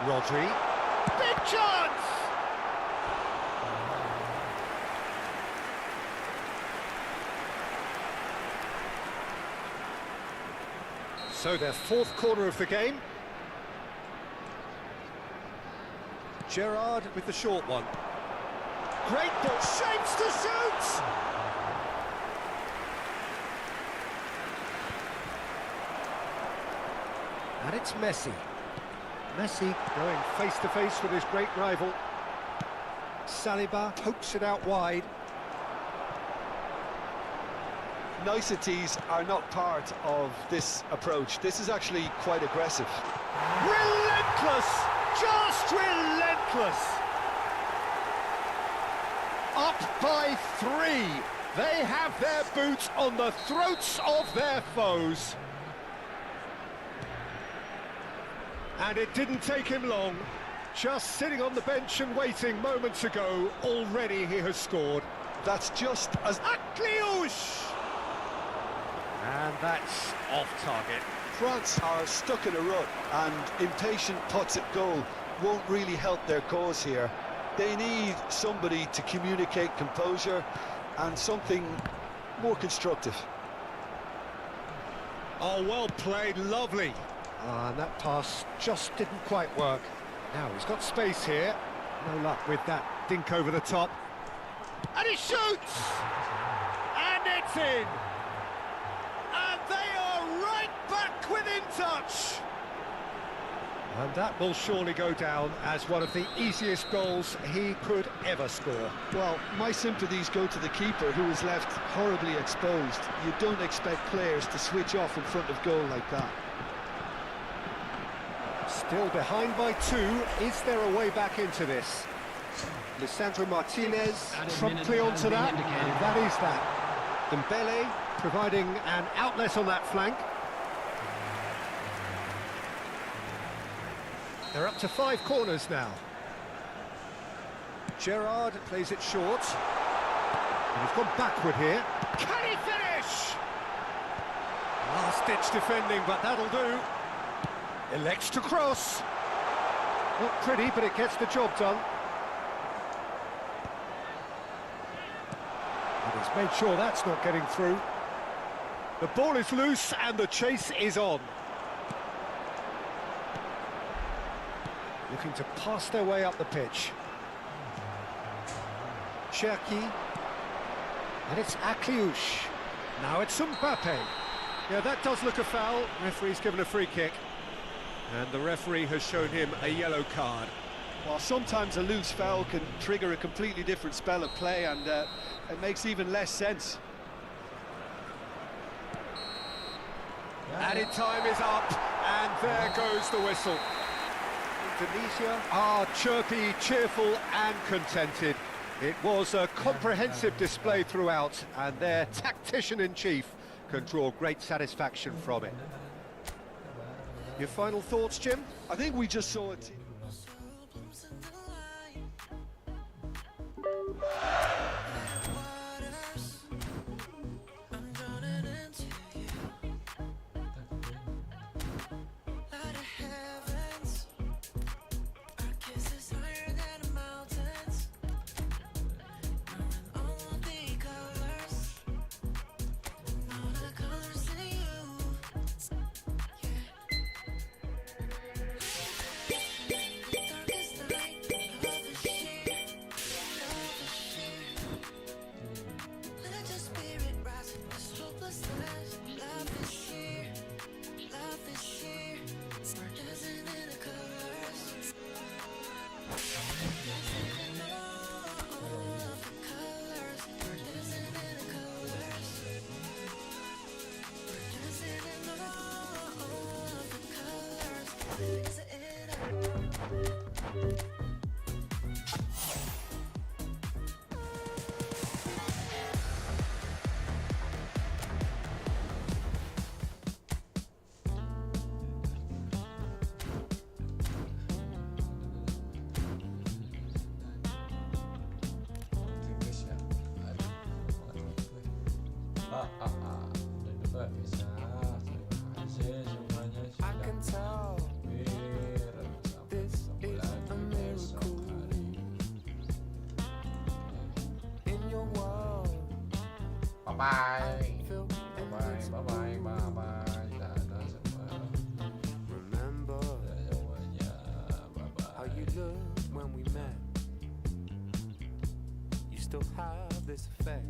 Rodri. Big chance! So their fourth corner of the game. Gerrard with the short one. Great ball, shapes to shoot! And it's Messi. Messi going face to face with his great rival. Saliba pokes it out wide. Niceties are not part of this approach. This is actually quite aggressive. Relentless! Just relentless! Up by 3. They have their boots on the throats of their foes. And it didn't take him long. Just sitting on the bench and waiting moments ago, already he has scored. That's just as... Akliouche! And that's off target. France are stuck in a rut, and impatient putts at goal won't really help their cause here. They need somebody to communicate composure and something more constructive. Oh, well played, lovely. And that pass just didn't quite work. Now he's got space here. No luck with that dink over the top. And he shoots! And it's in! And they are right back within touch! And that will surely go down as one of the easiest goals he could ever score. Well, my sympathies go to the keeper, who was left horribly exposed. You don't expect players to switch off in front of goal like that. Still behind by 2. Is there a way back into this? Lisandro Martinez promptly onto that, and that is that. Dembele providing an outlet on that flank. They're up to 5 corners now. Gerrard plays it short. And he's gone backward here. Can he finish? Last-ditch defending, but that'll do. Elects to cross. Not pretty, but it gets the job done. And he's made sure that's not getting through. The ball is loose and the chase is on. Looking to pass their way up the pitch. Cherki. And it's Akliouche. Now it's Mbappe. Yeah, that does look a foul. Referee's given a free kick. And the referee has shown him a yellow card. Well, sometimes a loose foul can trigger a completely different spell of play, and it makes even less sense. Added time is up, and there goes the whistle. Indonesia are chirpy, cheerful and contented. It was a comprehensive display throughout, and their tactician-in-chief can draw great satisfaction from it. Your final thoughts, Jim? I think we just saw a team. Bye-bye. Bye-bye. Bye-bye. Dadah semua. Remember Semuanya. Bye-bye. how you looked when we met. You still have this effect